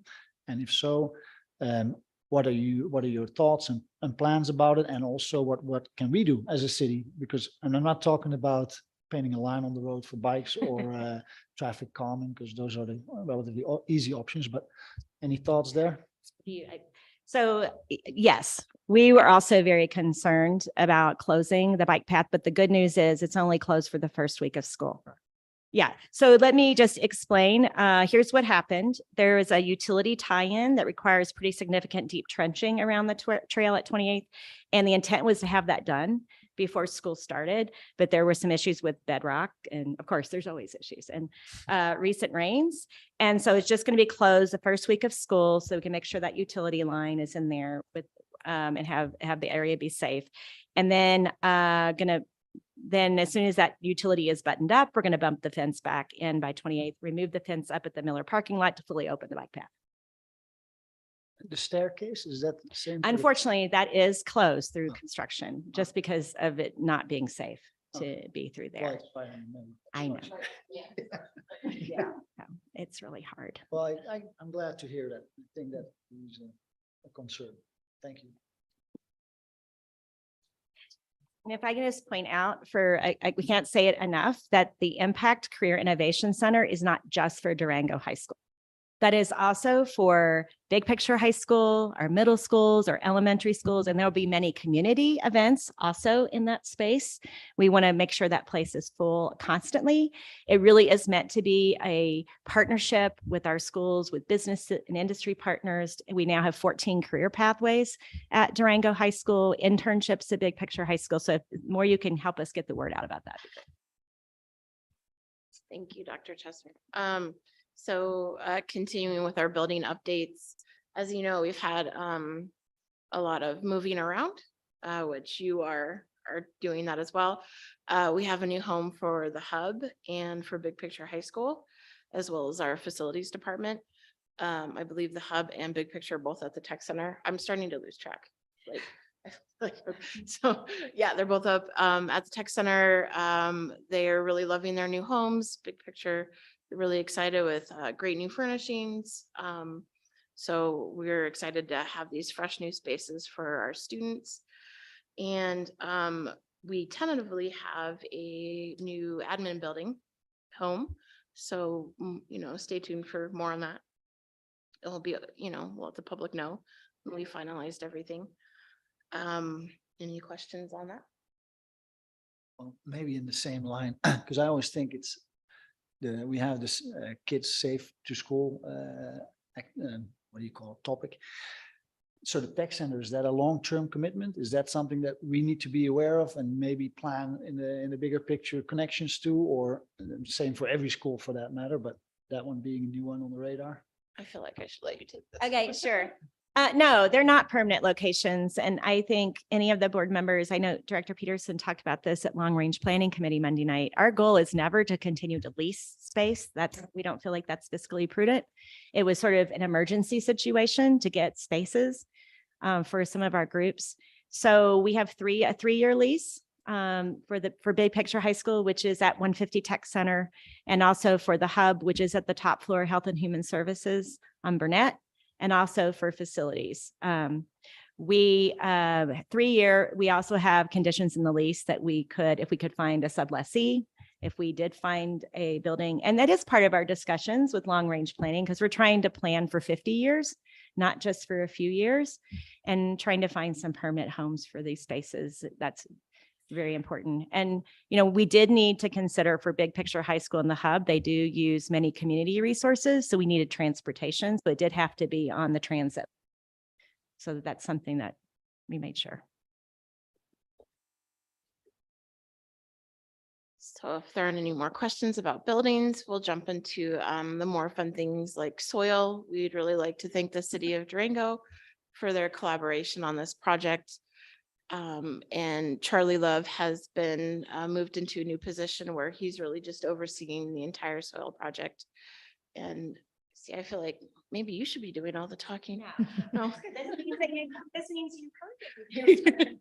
And if so, what are your thoughts and plans about it? And also what can we do as a city? Because, and I'm not talking about painting a line on the road for bikes or traffic calming, because those are the relatively easy options, but any thoughts there? So yes, we were also very concerned about closing the bike path, but the good news is it's only closed for the first week of school. Yeah, so let me just explain. Here's what happened. There is a utility tie-in that requires pretty significant deep trenching around the trail at 28th. And the intent was to have that done before school started, but there were some issues with bedrock. And of course, there's always issues and recent rains. And so it's just going to be closed the first week of school so we can make sure that utility line is in there with and have the area be safe. And then then as soon as that utility is buttoned up, we're going to bump the fence back in by 28th, remove the fence up at the Miller parking lot to fully open the bike path. The staircase, is that the same? Unfortunately, that is closed through construction just because of it not being safe to be through there. I know. Yeah, no, it's really hard. Well, I'm glad to hear that. I think that is a concern. Thank you. And if I can just point out we can't say it enough, that the Impact Career Innovation Center is not just for Durango High School. That is also for Big Picture High School, our middle schools, our elementary schools, and there'll be many community events also in that space. We want to make sure that place is full constantly. It really is meant to be a partnership with our schools, with business and industry partners. We now have 14 career pathways at Durango High School, internships at Big Picture High School. So if more you can help us get the word out about that. Thank you, Dr. Chesser. So continuing with our building updates, as you know, we've had a lot of moving around, which you are doing that as well. We have a new home for the Hub and for Big Picture High School, as well as our facilities department. I believe the Hub and Big Picture are both at the Tech Center. I'm starting to lose track. So yeah, they're both up at the Tech Center. They are really loving their new homes. Big Picture, really excited with great new furnishings. So we're excited to have these fresh new spaces for our students. And we tentatively have a new admin building home. So, stay tuned for more on that. It'll be, we'll let the public know when we finalized everything. Any questions on that? Well, maybe in the same line, because I always think we have this kids safe to school, what do you call it, topic. So the tech center, is that a long-term commitment? Is that something that we need to be aware of and maybe plan in the bigger picture connections to, or same for every school for that matter, but that one being a new one on the radar? I feel like I should let you take this. Okay, sure. No, they're not permanent locations. And I think any of the board members, I know Director Peterson talked about this at Long Range Planning Committee Monday night. Our goal is never to continue to lease space. We don't feel like that's fiscally prudent. It was sort of an emergency situation to get spaces for some of our groups. So we have a 3-year lease for Big Picture High School, which is at 150 Tech Center, and also for the Hub, which is at the top floor, Health and Human Services on Burnett, and also for facilities. 3-year, we also have conditions in the lease that if we could find a sublessee, if we did find a building, and that is part of our discussions with long-range planning, because we're trying to plan for 50 years, not just for a few years, and trying to find some permanent homes for these spaces. That's very important. And, we did need to consider for Big Picture High School and the Hub, they do use many community resources. So we needed transportation, but it did have to be on the transit. So that's something that we made sure. So if there aren't any more questions about buildings, we'll jump into the more fun things like soil. We'd really like to thank the city of Durango for their collaboration on this project. And Charlie Love has been moved into a new position where he's really just overseeing the entire soil project. And see, I feel like maybe you should be doing all the talking. No. This means you heard it.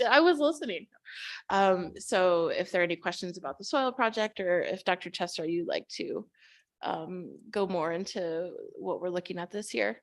I was listening. So if there are any questions about the soil project, or if Dr. Chester, you'd like to go more into what we're looking at this year.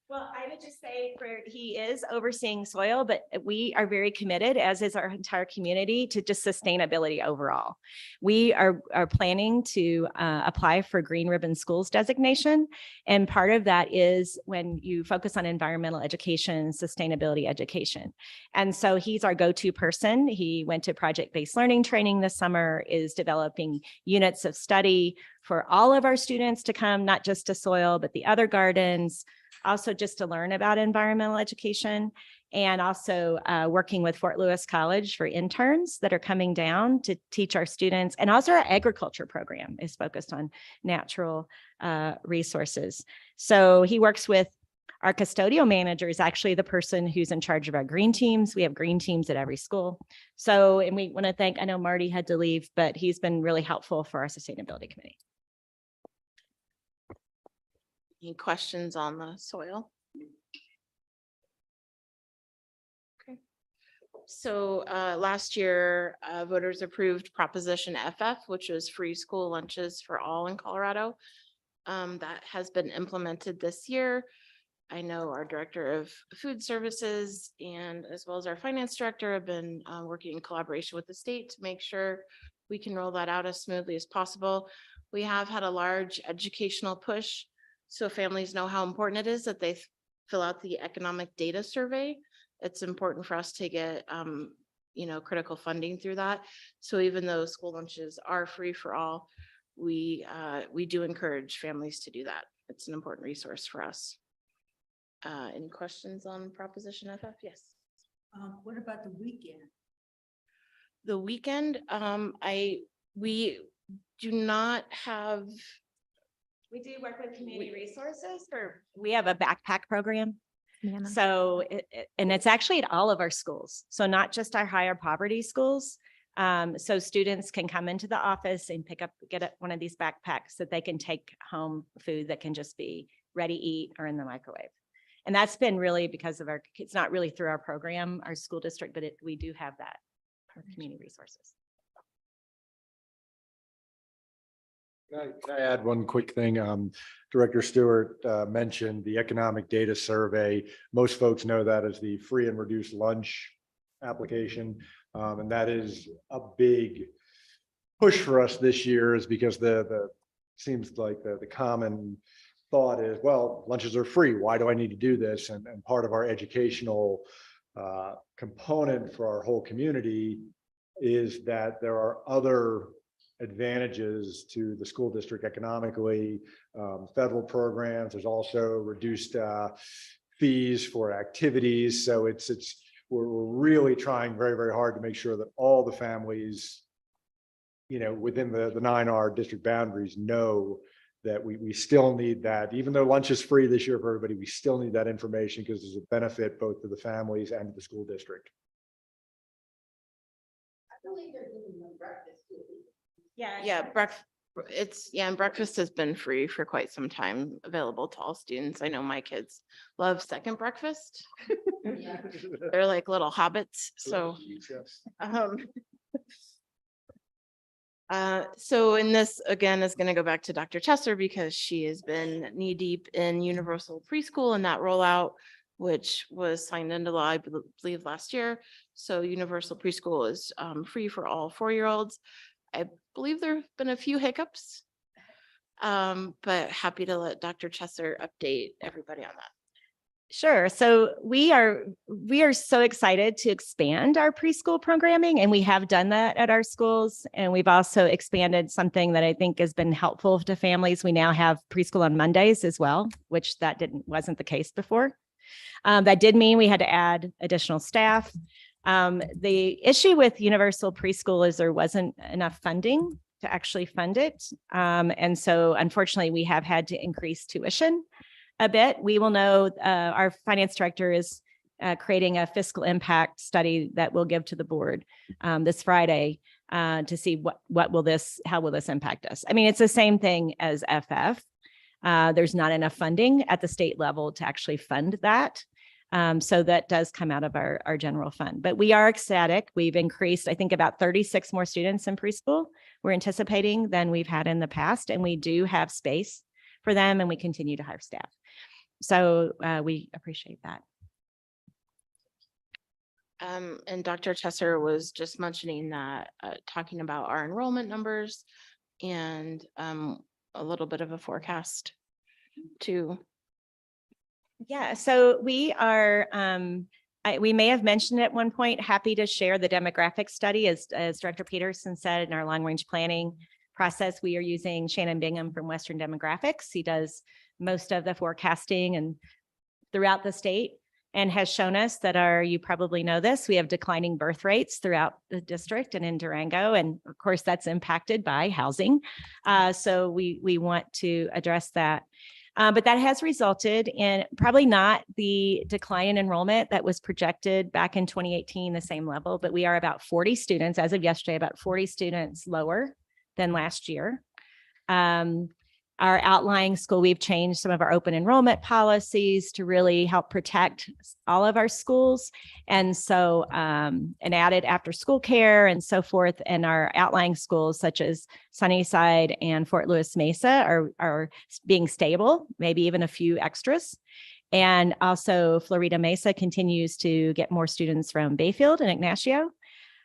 Well, I would just say he is overseeing soil, but we are very committed, as is our entire community, to just sustainability overall. We are planning to apply for Green Ribbon Schools designation. And part of that is when you focus on environmental education, sustainability education. And so he's our go-to person. He went to project-based learning training this summer, is developing units of study for all of our students to come, not just to soil, but the other gardens, also just to learn about environmental education, and also working with Fort Lewis College for interns that are coming down to teach our students. And also our agriculture program is focused on natural resources. So he works with our custodial manager, is actually the person who's in charge of our green teams. We have green teams at every school. So, and we want to thank, I know Marty had to leave, but he's been really helpful for our sustainability committee. Any questions on the soil? Okay. So last year, voters approved Proposition FF, which was free school lunches for all in Colorado. That has been implemented this year. I know our Director of Food Services and as well as our Finance Director have been working in collaboration with the state to make sure we can roll that out as smoothly as possible. We have had a large educational push, so families know how important it is that they fill out the economic data survey. It's important for us to get, critical funding through that. So even though school lunches are free for all, we do encourage families to do that. It's an important resource for us. Any questions on Proposition FF? Yes. What about the weekend? The weekend, we do not have. We do work with community resources, or we have a backpack program. So, and it's actually at all of our schools. So not just our higher poverty schools. So students can come into the office and get one of these backpacks that they can take home food that can just be ready to eat or in the microwave. And that's been really because of it's not really through our program, our school district, but we do have that for community resources. Can I add one quick thing? Director Stewart mentioned the economic data survey. Most folks know that as the free and reduced lunch application. And that is a big push for us this year, is because the seems like the common thought is, well, lunches are free. Why do I need to do this? And part of our educational component for our whole community is that there are other advantages to the school district economically, federal programs. There's also reduced fees for activities. So we're really trying very, very hard to make sure that all the families, within the 9R district boundaries know that we still need that. Even though lunch is free this year for everybody, we still need that information because there's a benefit both to the families and to the school district. I believe they're giving them breakfast too. Yeah, and breakfast has been free for quite some time, available to all students. I know my kids love second breakfast. They're like little hobbits. So, so in this again is going to go back to Dr. Chester, because she has been knee deep in universal preschool and that rollout, which was signed into law, I believe last year. So universal preschool is free for all 4-year-olds. I believe there have been a few hiccups. But happy to let Dr. Chesser update everybody on that. Sure. So we are so excited to expand our preschool programming, and we have done that at our schools. And we've also expanded something that I think has been helpful to families. We now have preschool on Mondays as well, which wasn't the case before. That did mean we had to add additional staff. The issue with universal preschool is there wasn't enough funding to actually fund it. And so unfortunately, we have had to increase tuition a bit. We will know, our finance director is creating a fiscal impact study that we'll give to the board this Friday to see how will this impact us. I mean, it's the same thing as FF. There's not enough funding at the state level to actually fund that. So that does come out of our general fund, but we are ecstatic. We've increased, I think, about 36 more students in preschool we're anticipating than we've had in the past. And we do have space for them, and we continue to hire staff. So we appreciate that. And Dr. Chesser was just mentioning that, talking about our enrollment numbers and a little bit of a forecast too. Yeah, so we are, we may have mentioned at one point, happy to share the demographic study. As Director Peterson said, in our long range planning process, we are using Shannon Bingham from Western Demographics. He does most of the forecasting and throughout the state, and has shown us that you probably know this, we have declining birth rates throughout the district and in Durango. And of course, that's impacted by housing. So we want to address that. But that has resulted in probably not the decline in enrollment that was projected back in 2018, the same level, but we are about 40 students, as of yesterday, about 40 students lower than last year. Our outlying school, we've changed some of our open enrollment policies to really help protect all of our schools. And so, and added after school care and so forth. And our outlying schools such as Sunnyside and Fort Lewis Mesa are being stable, maybe even a few extras. And also Florida Mesa continues to get more students from Bayfield and Ignacio.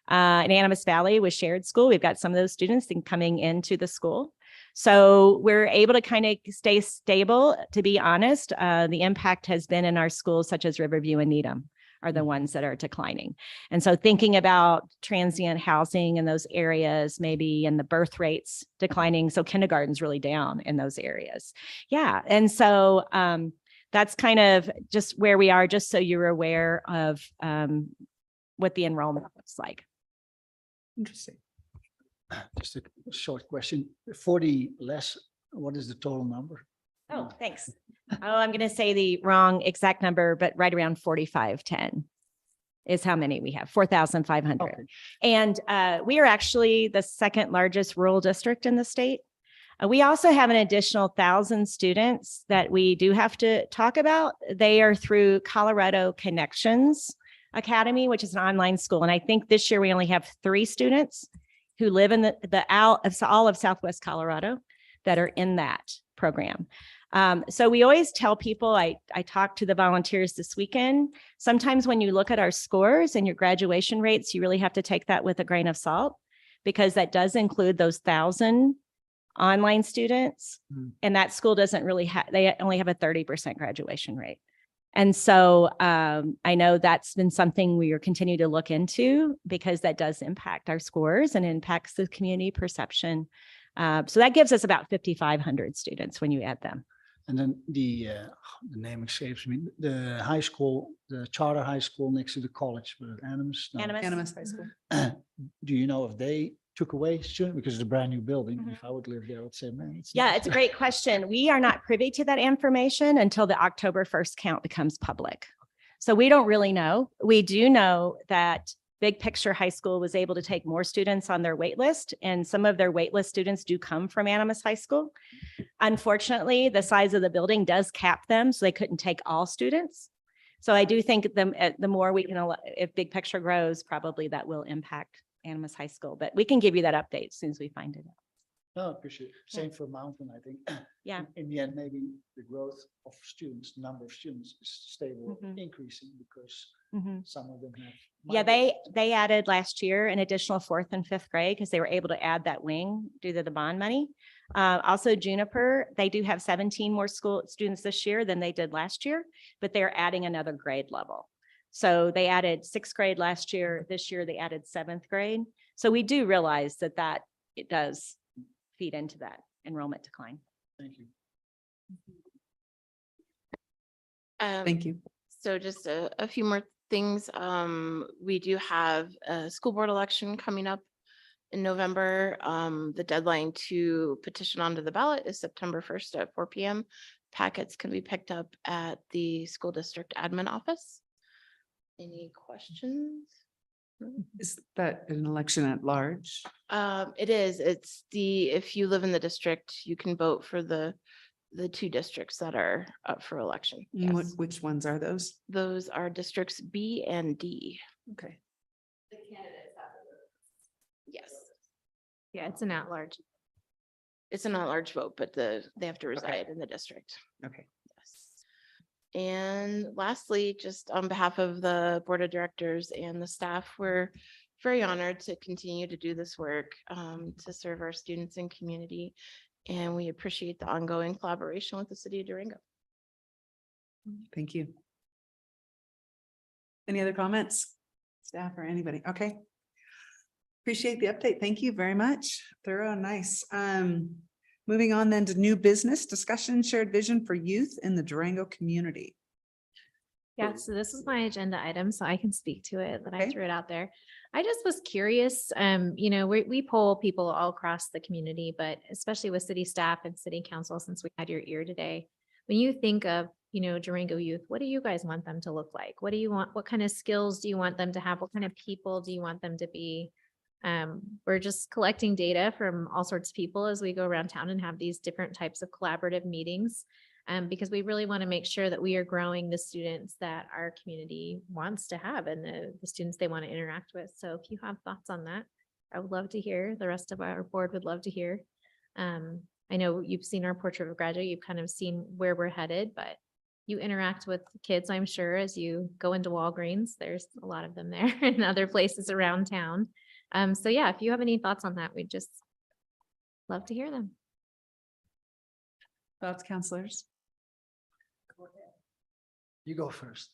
In Animas Valley with shared school, we've got some of those students coming into the school. So we're able to kind of stay stable. To be honest, the impact has been in our schools such as Riverview and Needham are the ones that are declining. And so thinking about transient housing in those areas, maybe and the birth rates declining. So kindergarten's really down in those areas. Yeah. And so that's kind of just where we are, just so you're aware of what the enrollment looks like. Interesting. Just a short question. 40 less, what is the total number? Oh, thanks. Oh, I'm going to say the wrong exact number, but right around 4,510 is how many we have, 4,500. Okay. And we are actually the second largest rural district in the state. We also have an additional 1,000 students that we do have to talk about. They are through Colorado Connections Academy, which is an online school. And I think this year we only have 3 students who live in all of Southwest Colorado that are in that program. So we always tell people, I talked to the volunteers this weekend, sometimes when you look at our scores and your graduation rates, you really have to take that with a grain of salt, because that does include those 1,000 online students. And that school doesn't really have, they only have a 30% graduation rate. And so I know that's been something we are continue to look into, because that does impact our scores and impacts the community perception. So that gives us about 5,500 students when you add them. And then the name escapes me, the high school, the charter high school next to the college, but Animas. No. Animas High School. Do you know if they took away students, because it's a brand new building? If I would live there, I would say, man. Yeah, it's a great question. We are not privy to that information until the October 1st count becomes public. So we don't really know. We do know that Big Picture High School was able to take more students on their wait list, and some of their wait list students do come from Animas High School. Unfortunately, the size of the building does cap them, so they couldn't take all students. So I do think the more we can, if Big Picture grows, probably that will impact Animas High School, but we can give you that update as soon as we find it out. No, I appreciate it. Same for Mountain, I think. Yeah. In the end, maybe the growth of students, number of students is stable, Mhm. increasing because Mhm. some of them have. Yeah, migrated. they added last year an additional fourth and fifth grade because they were able to add that wing due to the bond money. Also Juniper, they do have 17 more school students this year than they did last year, but they're adding another grade level. So they added sixth grade last year. This year they added seventh grade. So we do realize that it does feed into that enrollment decline. Thank you. Thank you. So just a few more things. We do have a school board election coming up in November. The deadline to petition onto the ballot is September 1st at 4 p.m. Packets can be picked up at the school district admin office. Any questions? Is that an election at large? It is. It's if you live in the district, you can vote for the two districts that are up for election. Yes. Which ones are those? Those are districts B and D. Okay. The candidates have to. Yes. Yeah, it's an at-large. It's a not-large vote, but they have to reside in the district. Okay. Yes. And lastly, just on behalf of the board of directors and the staff, we're very honored to continue to do this work to serve our students and community. And we appreciate the ongoing collaboration with the city of Durango. Thank you. Any other comments? Staff or anybody? Okay. Appreciate the update. Thank you very much. Thorough and nice. Moving on then to new business discussion, shared vision for youth in the Durango community. Yeah, so this is my agenda item, so I can speak to it, that I Okay. threw it out there. I just was curious, we poll people all across the community, but especially with city staff and city council, since we had your ear today. When you think of, Durango youth, what do you guys want them to look like? What do you want? What kind of skills do you want them to have? What kind of people do you want them to be? We're just collecting data from all sorts of people as we go around town and have these different types of collaborative meetings. Because we really want to make sure that we are growing the students that our community wants to have and the students they want to interact with. So if you have thoughts on that, I would love to hear. The rest of our board would love to hear. I know you've seen our portrait of a graduate, you've kind of seen where we're headed, but you interact with kids, I'm sure, as you go into Walgreens. There's a lot of them there and other places around town. So yeah, if you have any thoughts on that, we'd just love to hear them. Thoughts, counselors? You go first.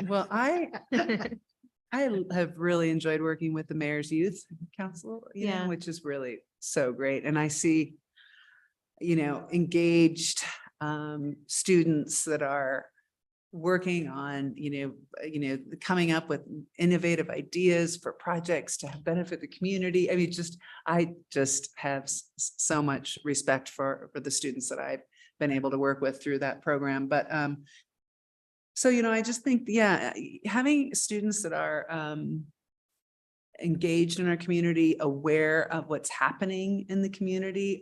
Well, I have really enjoyed working with the Mayor's Youth Council, Yeah. which is really so great. And I see, engaged students that are working on, coming up with innovative ideas for projects to benefit the community. I mean, I just have so much respect for the students that I've been able to work with through that program. But so, I just think, having students that are engaged in our community, aware of what's happening in the community,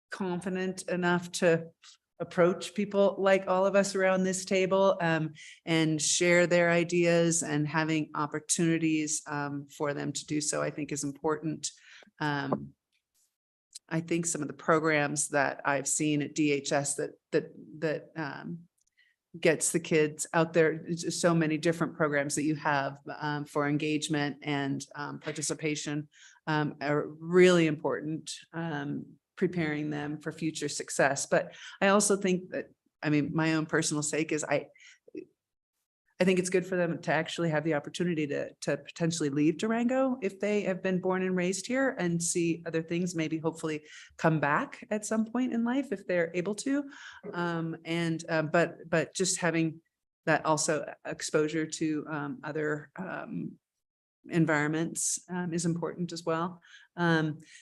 confident enough to approach people like all of us around this table and share their ideas, and having opportunities for them to do so, I think is important. I think some of the programs that I've seen at DHS that gets the kids out there, just so many different programs that you have for engagement and participation are really important, preparing them for future success. But I also think that, my own personal sake is I think it's good for them to actually have the opportunity to potentially leave Durango if they have been born and raised here, and see other things, maybe hopefully come back at some point in life if they're able to. But just having that also exposure to other environments is important as well.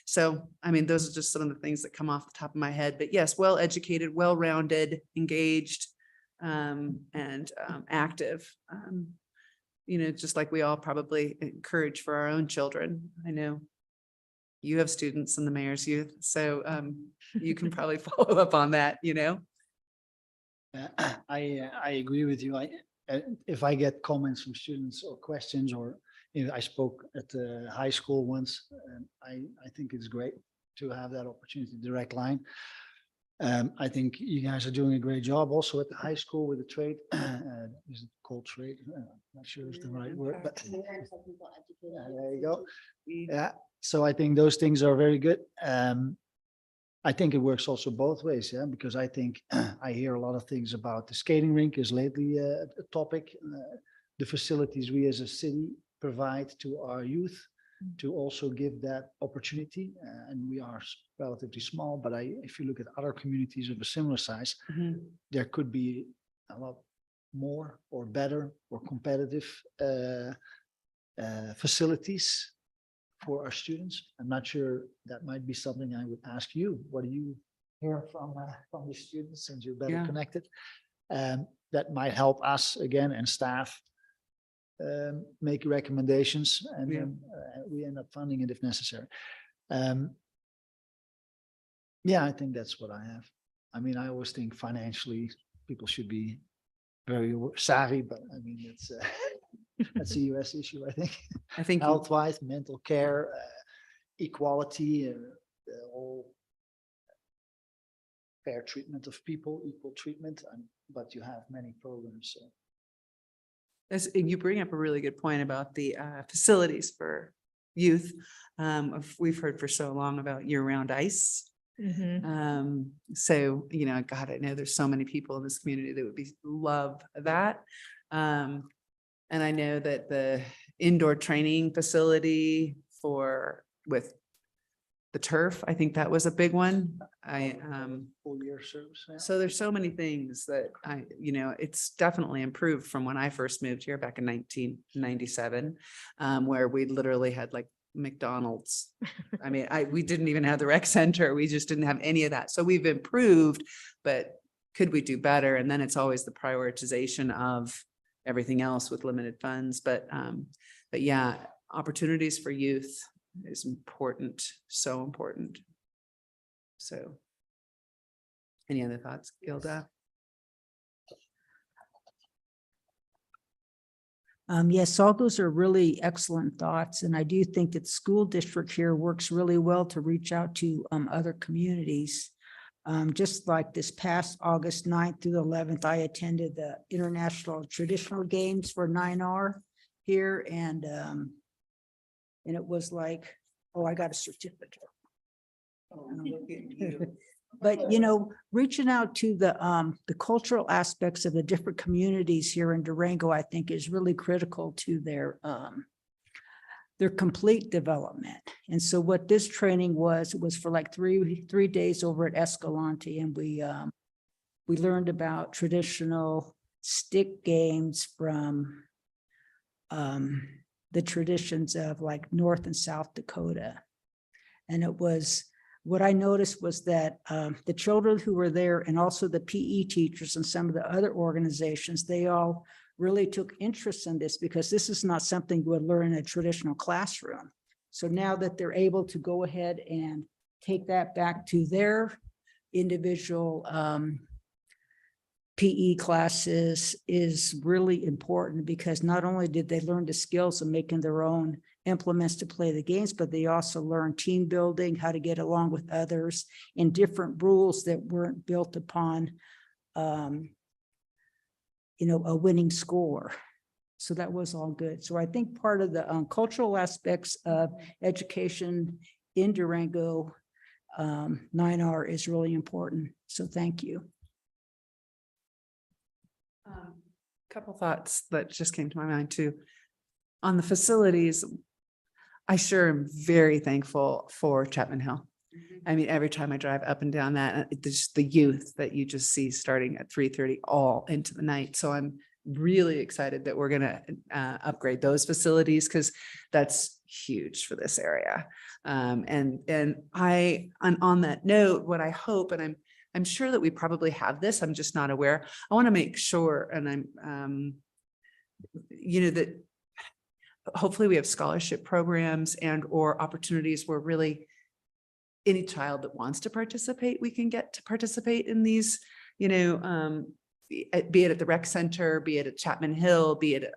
So, those are just some of the things that come off the top of my head. But yes, well-educated, well-rounded, engaged, and active, just like we all probably encourage for our own children. I know you have students in the Mayor's Youth, so you can probably follow up on that, I agree with you. If I get comments from students or questions, or I spoke at the high school once, and I think it's great to have that opportunity, direct line. I think you guys are doing a great job also at the high school with the trade. Is it called trade? I'm not sure it's the right word, but yeah, there you go. Yeah, so I think those things are very good. I think it works also both ways, yeah, because I think I hear a lot of things about the skating rink is lately a topic. The facilities we as a city provide to our youth to also give that opportunity. And we are relatively small, but if you look at other communities of a similar size, there could be a lot more or better or competitive facilities for our students. I'm not sure, that might be something I would ask you. What do you hear from the students, since you're better Yeah. connected? That might help us again and staff make recommendations, and Yeah. then we end up funding it if necessary. Yeah, I think that's what I have. I mean, I always think financially people should be very savvy, but I mean, it's that's a US issue, I think. I think you- Health-wise, mental care, equality, the whole fair treatment of people, equal treatment, but you have many programs, so. You bring up a really good point about the facilities for youth. We've heard for so long about year-round ice. So, you know, God, I know there's so many people in this community that would love that. And I know that the indoor training facility with the turf, I think that was a big one. Full year service. Yeah. So there's so many things that it's definitely improved from when I first moved here back in 1997, where we literally had like McDonald's. I mean, we didn't even have the rec center. We just didn't have any of that. So we've improved, but could we do better? And then it's always the prioritization of everything else with limited funds. But yeah, opportunities for youth is important, so important. So any other thoughts, Gilda? Yes, all those are really excellent thoughts. And I do think that the school district here works really well to reach out to other communities. Just like this past August 9th through the 11th, I attended the International Traditional Games for 9R here, and it was like, oh, I got a certificate. But, reaching out to the cultural aspects of the different communities here in Durango, I think is really critical to their complete development. And so what this training was for like three days over at Escalante, and we learned about traditional stick games from the traditions of like North and South Dakota. And what I noticed was that the children who were there, and also the PE teachers and some of the other organizations, they all really took interest in this, because this is not something you would learn in a traditional classroom. So now that they're able to go ahead and take that back to their individual PE classes is really important, because not only did they learn the skills of making their own implements to play the games, but they also learned team building, how to get along with others, and different rules that weren't built upon a winning score. So that was all good. So I think part of the cultural aspects of education in Durango 9R is really important. So thank you. Couple thoughts that just came to my mind too. On the facilities, I sure am very thankful for Chapman Hill. I mean, every time I drive up and down that, it's the youth that you just see starting at 3:30 all into the night. So I'm really excited that we're going to upgrade those facilities, because that's huge for this area. And on that note, what I hope, and I'm sure that we probably have this, I'm just not aware. I want to make sure, and I'm that hopefully we have scholarship programs and or opportunities where really any child that wants to participate, we can get to participate in these, be it at the rec center, be it at Chapman Hill, be it,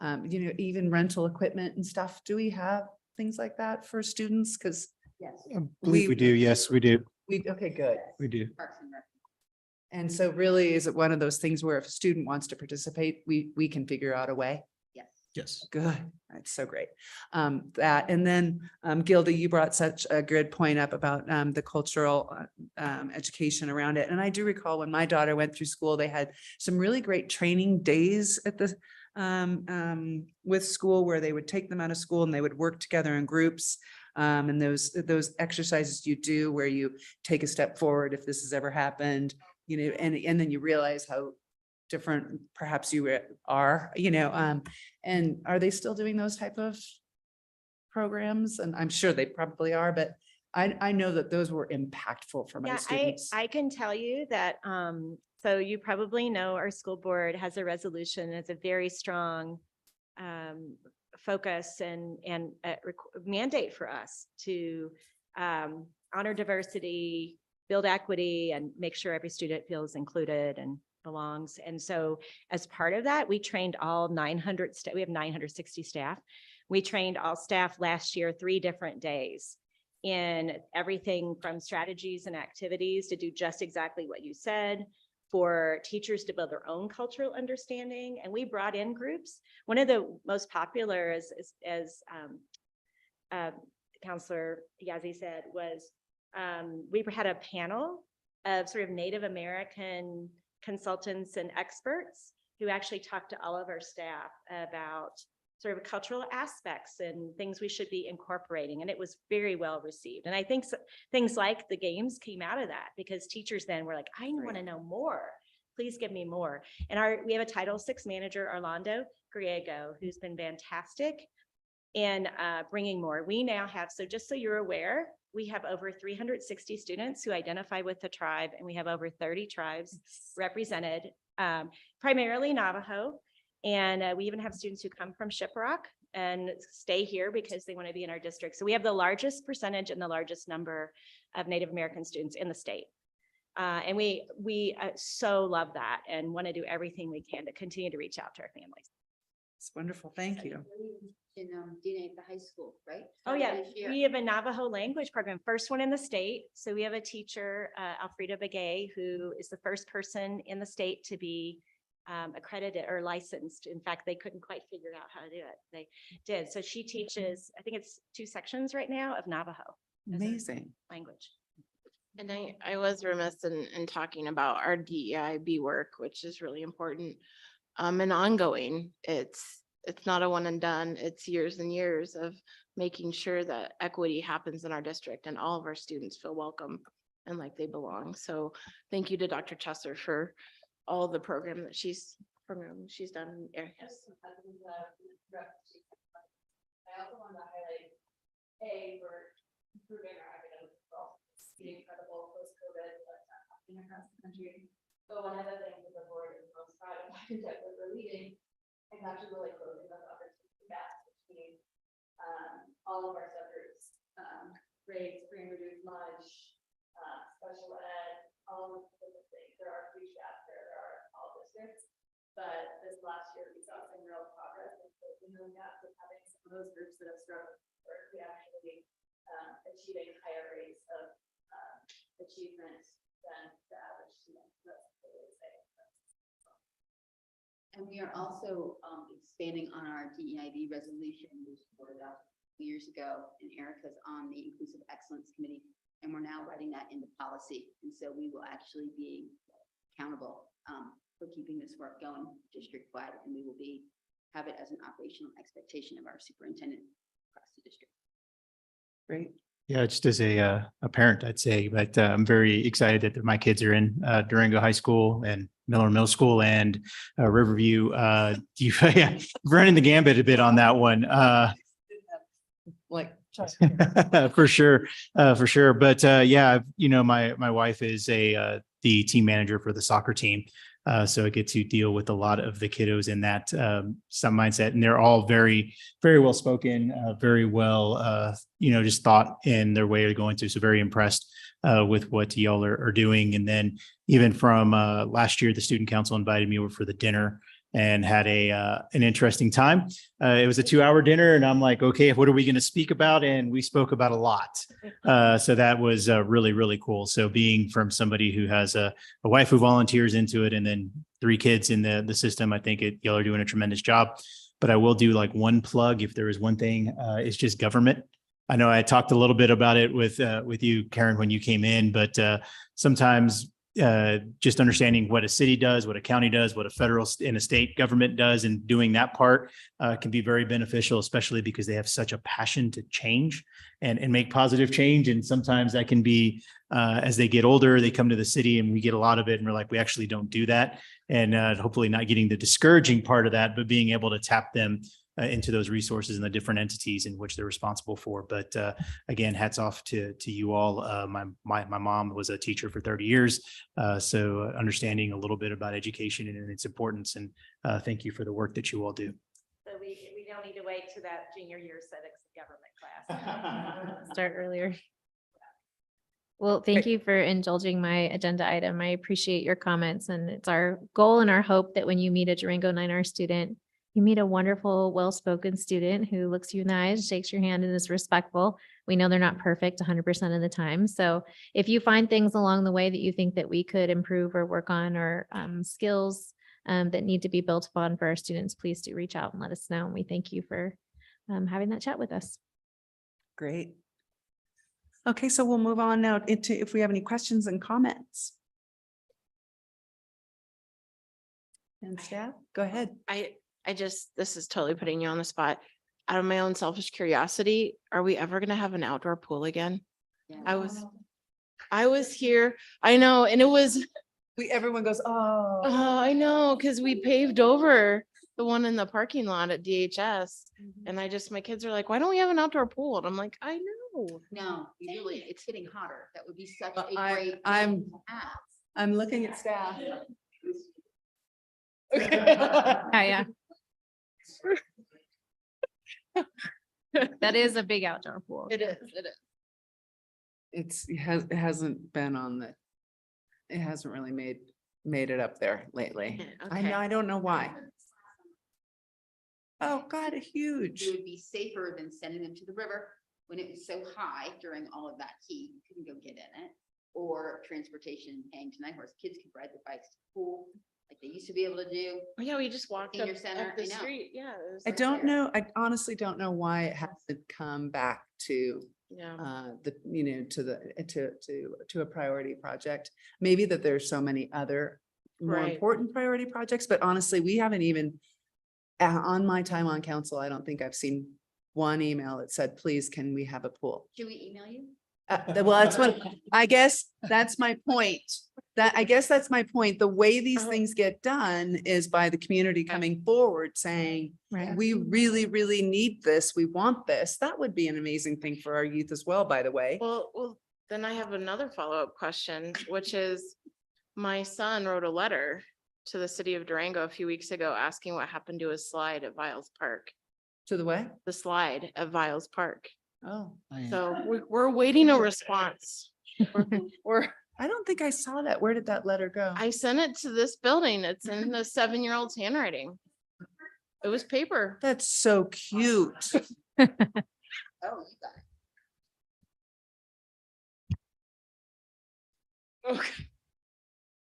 even rental equipment and stuff. Do we have things like that for students? Because Yes. I believe we do. Yes, we do. okay, good. We do. Parks and Rec. And so really, is it one of those things where if a student wants to participate, we can figure out a way? Yes. Yes. Good. That's so great. That, and then, Gilda, you brought such a good point up about, the cultural, education around it. And I do recall when my daughter went through school, they had some really great training days at the, with school where they would take them out of school and they would work together in groups. And those exercises you do where you take a step forward if this has ever happened, and then you realize how different perhaps you are, and are they still doing those type of programs? And I'm sure they probably are, but I know that those were impactful for my Yeah, students. I can tell you that, so you probably know our school board has a resolution, it's a very strong focus and mandate for us to honor diversity, build equity, and make sure every student feels included and belongs. And so as part of that, we trained all 900, we have 960 staff. We trained all staff last year, 3 different days in everything from strategies and activities to do just exactly what you said, for teachers to build their own cultural understanding. And we brought in groups. One of the most popular, as Counselor Yazzie said, was we had a panel of sort of Native American consultants and experts who actually talked to all of our staff about sort of cultural aspects and things we should be incorporating. And it was very well received. And I think things like the games came out of that because teachers then were like, I want to know more. Please give me more. And we have a Title VI manager, Orlando Griego, who's been fantastic in bringing more. We now have, so just so you're aware, we have over 360 students who identify with the tribe, and we have over 30 tribes represented, primarily Navajo. And we even have students who come from Shiprock and stay here because they want to be in our district. So we have the largest percentage and the largest number of Native American students in the state. And we so love that and want to do everything we can to continue to reach out to our families. It's wonderful. Thank you. In DNA at the high school, right? Oh, yeah. This year. We have a Navajo language program, first one in the state. So we have a teacher, Alfreda Begay, who is the first person in the state to be accredited or licensed. In fact, they couldn't quite figure out how to do it. They did. So she teaches, I think it's 2 sections right now of Navajo. as a Amazing. language. And I was remiss in talking about our DEIB work, which is really important and ongoing. It's not a one and done. It's years and years of making sure that equity happens in our district and all of our students feel welcome and like they belong. So thank you to Dr. Chesser for all the program that she's done in areas. I also want to highlight, we're improving our academic results. It's incredible post-COVID, what's happening across the country. But one of the things that the board is most proud of that we're leading is actually really closing those opportunity gaps between all of our subgroups, grades, free and reduced lunch, special ed, all of the things. There are free staff, there are all districts. But this last year, we saw some real progress in closing those gaps and having some of those groups that have struggled where we actually achieving higher rates of achievement than the average student. That's really exciting. And we are also expanding on our DEIB resolution, which was voted out 2 years ago, and Erica's on the Inclusive Excellence Committee, and we're now writing that into policy. And so we will actually be accountable for keeping this work going district-wide, and we will have it as an operational expectation of our superintendent across the district. Great. Yeah, just as a parent, I'd say, but I'm very excited that my kids are in Durango High School and Miller Middle School and Riverview. Yeah, running the gambit a bit on that one. Like, For sure. But yeah, my wife is the team manager for the soccer team. So I get to deal with a lot of the kiddos in that some mindset, and they're all very, very well spoken, very well, just thought in their way of going through. So very impressed with what y'all are doing. And then even from last year, the student council invited me over for the dinner and had an interesting time. It was a 2-hour dinner and I'm like, okay, what are we going to speak about? And we spoke about a lot. So that was really, really cool. So being from somebody who has a wife who volunteers into it and then 3 kids in the system, I think y'all are doing a tremendous job. But I will do like one plug. If there is one thing, it's just government. I know I talked a little bit about it with you, Karen, when you came in, but sometimes just understanding what a city does, what a county does, what a federal and a state government does, and doing that part can be very beneficial, especially because they have such a passion to change and make positive change. And sometimes that can be, as they get older, they come to the city and we get a lot of it and we're like, we actually don't do that. And hopefully not getting the discouraging part of that, but being able to tap them into those resources and the different entities in which they're responsible for. But again, hats off to you all. My mom was a teacher for 30 years. So understanding a little bit about education and its importance. And thank you for the work that you all do. So we don't need to wait to that junior year civics and government class. Start earlier. Well, thank you for indulging my agenda item. I appreciate your comments, and it's our goal and our hope that when you meet a Durango 9R student, you meet a wonderful, well-spoken student who looks you in the eyes, shakes your hand, and is respectful. We know they're not perfect 100% of the time. So if you find things along the way that you think that we could improve or work on, or skills that need to be built upon for our students, please do reach out and let us know. And we thank you for having that chat with us. Great. Okay, so we'll move on now into if we have any questions and comments. And staff, go ahead. This is totally putting you on the spot. Out of my own selfish curiosity, are we ever gonna have an outdoor pool again? I was here, I know, and it was, Everyone goes, oh. I know, because we paved over the one in the parking lot at DHS. And my kids are like, why don't we have an outdoor pool? And I'm like, I know. No, it's getting hotter. That would be such a I- great. I'm- thing to have. I'm looking at staff. Yeah. That is a big outdoor pool. It is. It hasn't been on it hasn't really made it up there lately. I don't know why. Oh, God, huge. It would be safer than sending them to the river when it was so high during all of that heat, you couldn't go get in it. Or transportation, paying to Night Horse, kids could ride their bikes to the pool like they used to be able to do. Oh, yeah, we just walked up Senior center, up the I know. street. Yeah. it was I right don't there. know. I honestly don't know why it hasn't come back to Yeah. to a priority project. Maybe that there's so many other more Right. important priority projects, but honestly, we haven't even on my time on council, I don't think I've seen one email that said, please, can we have a pool? Should we email you? Well, that's what, I guess that's my point. That's my point. The way these things get done is by the community coming forward saying, Right. we really, really need this. We want this. That would be an amazing thing for our youth as well, by the way. Well, then I have another follow-up question, which is my son wrote a letter to the city of Durango a few weeks ago asking what happened to his slide at Viles Park, To the way? the slide at Viles Park. Oh, So we're awaiting a response. We're I don't think I saw that. Where did that letter go? I sent it to this building. It's in the 7-year-old's handwriting. It was paper. That's so cute. Oh, you got it. Okay.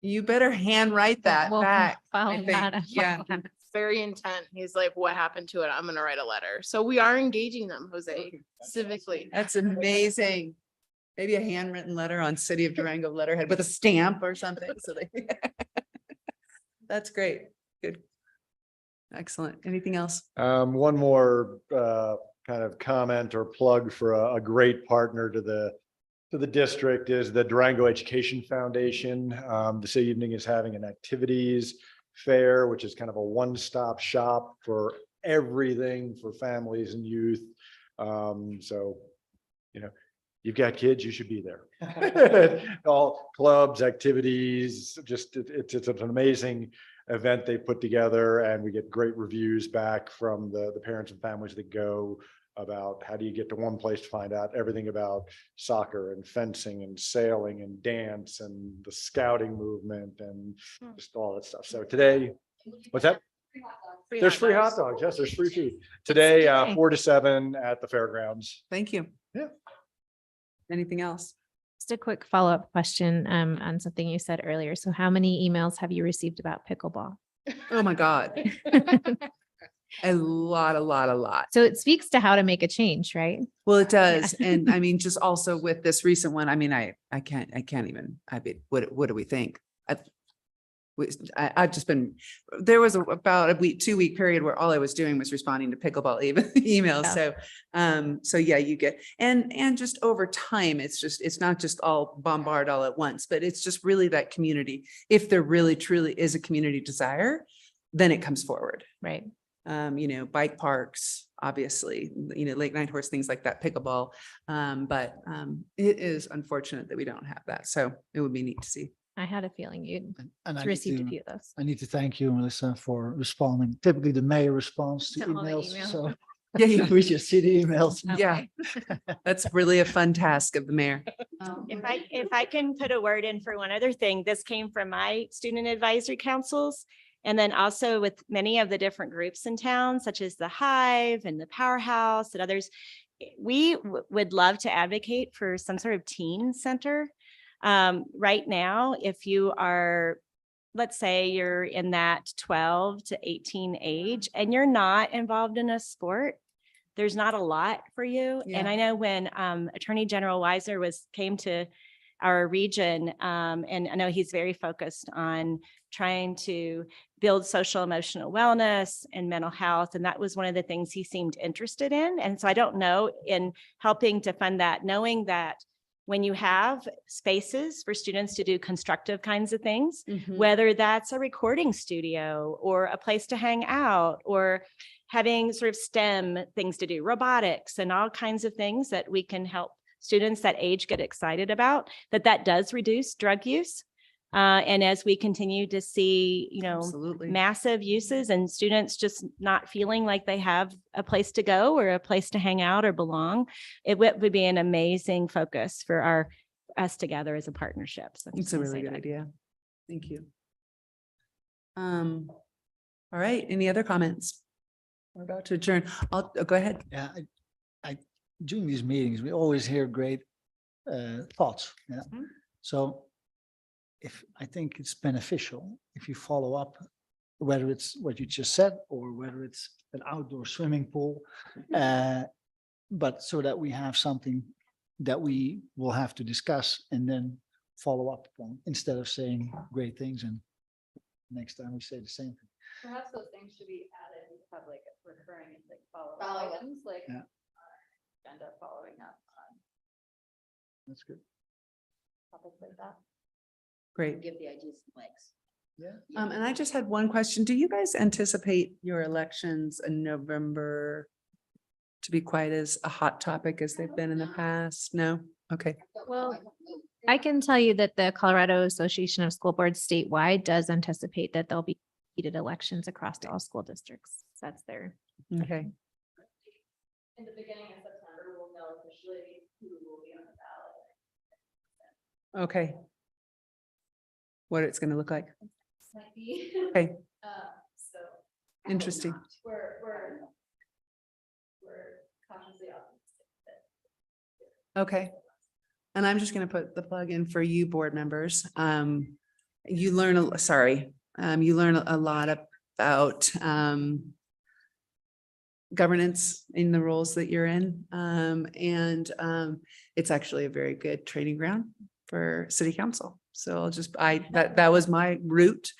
You better handwrite that We'll back. follow I think. that up. Yeah. Very intent. He's like, what happened to it? I'm gonna write a letter. So we are engaging them, Jose, civically. That's amazing. Maybe a handwritten letter on City of Durango letterhead with a stamp or something. So they. That's great. Good. Excellent. Anything else? One more kind of comment or plug for a great partner to the district is the Durango Education Foundation. This evening is having an activities fair, which is kind of a one-stop shop for everything for families and youth. So, you've got kids, you should be there. All clubs, activities, just it's an amazing event they put together, and we get great reviews back from the parents and families that go about how do you get to one place to find out everything about soccer and fencing and sailing and dance and the scouting movement and just all that stuff. So today, what's that? There's free hot dogs. Yes, there's free food. Today, Today. 4 to 7 at the fairgrounds. Thank you. Yeah. Anything else? Just a quick follow-up question on something you said earlier. So how many emails have you received about pickleball? Oh, my God. A lot. So it speaks to how to make a change, right? Well, it does. And I mean, just also with this recent one, I mean, I can't even, what do we think? I've just been, there was about a 2-week period where all I was doing was responding to pickleball emails. Yeah. So yeah, you get, and just over time, it's not just all bombard all at once, but it's just really that community. If there really truly is a community desire, then it comes forward. Right. Bike parks, obviously, late night horse, things like that, pickleball. But it is unfortunate that we don't have that. So it would be neat to see. I had a feeling you'd And I need received a to- few of those. I need to thank you, Melissa, for responding. Typically, the mayor responds to To all the emails, emails. so Yeah, we just see the emails. yeah. That's really a fun task of the mayor. If I can put a word in for one other thing, this came from my student advisory councils. And then also with many of the different groups in town, such as the Hive and the Powerhouse and others, we would love to advocate for some sort of teen center. Right now, if you are, let's say you're in that 12 to 18 age and you're not involved in a sport, there's not a lot for you. And Yeah. I know when Attorney General Weiser came to our region, and I know he's very focused on trying to build social emotional wellness and mental health. And that was one of the things he seemed interested in. And so I don't know, in helping to fund that, knowing that when you have spaces for students to do constructive kinds of things, whether that's a recording studio or a place to hang out or having sort of STEM things to do, robotics and all kinds of things that we can help students that age get excited about, that does reduce drug use. And as we continue to see, Absolutely. massive uses and students just not feeling like they have a place to go or a place to hang out or belong, it would be an amazing focus for us together as a partnership. So I'm It's just a gonna really say good that. idea. Thank you. All right, any other comments? We're about to adjourn. Go ahead. Yeah, during these meetings, we always hear great thoughts. Yeah. So I think it's beneficial if you follow up, whether it's what you just said or whether it's an outdoor swimming pool, but so that we have something that we will have to discuss and then follow up on, instead of saying great things and next time we say the same thing. Perhaps those things should be added to public recurring and like follow Follow-up. items, like Yeah. agenda following up on That's good. topics like that. Great. Give the ideas some legs. Yeah. And I just had one question. Do you guys anticipate your elections in November to be quite as a hot topic as they've been in the past? No? Okay. Well, I can tell you that the Colorado Association of School Boards statewide does anticipate that there'll be heated elections across all school districts. That's their. Okay. In the beginning of September, we'll know officially who will be on the ballot. Okay. What it's going to look like. Might be. Okay. So. Interesting. We're cautiously optimistic that Okay. And I'm just going to put the plug in for you board members. You learn, you learn a lot about governance in the roles that you're in. It's actually a very good training ground for city council. So that was my route.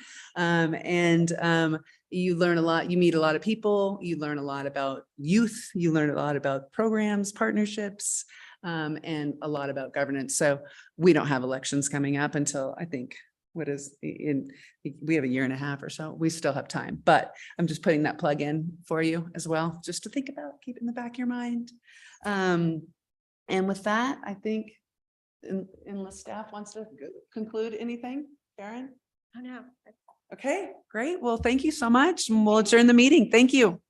You learn a lot, you meet a lot of people, you learn a lot about youth, you learn a lot about programs, partnerships, and a lot about governance. So we don't have elections coming up until I think, we have a year and a half or so. We still have time, but I'm just putting that plug in for you as well, just to think about, keep it in the back of your mind. And with that, I think, unless staff wants to conclude anything, Karen? Oh, no. Okay, great. Well, thank you so much. And we'll adjourn the meeting. Thank you.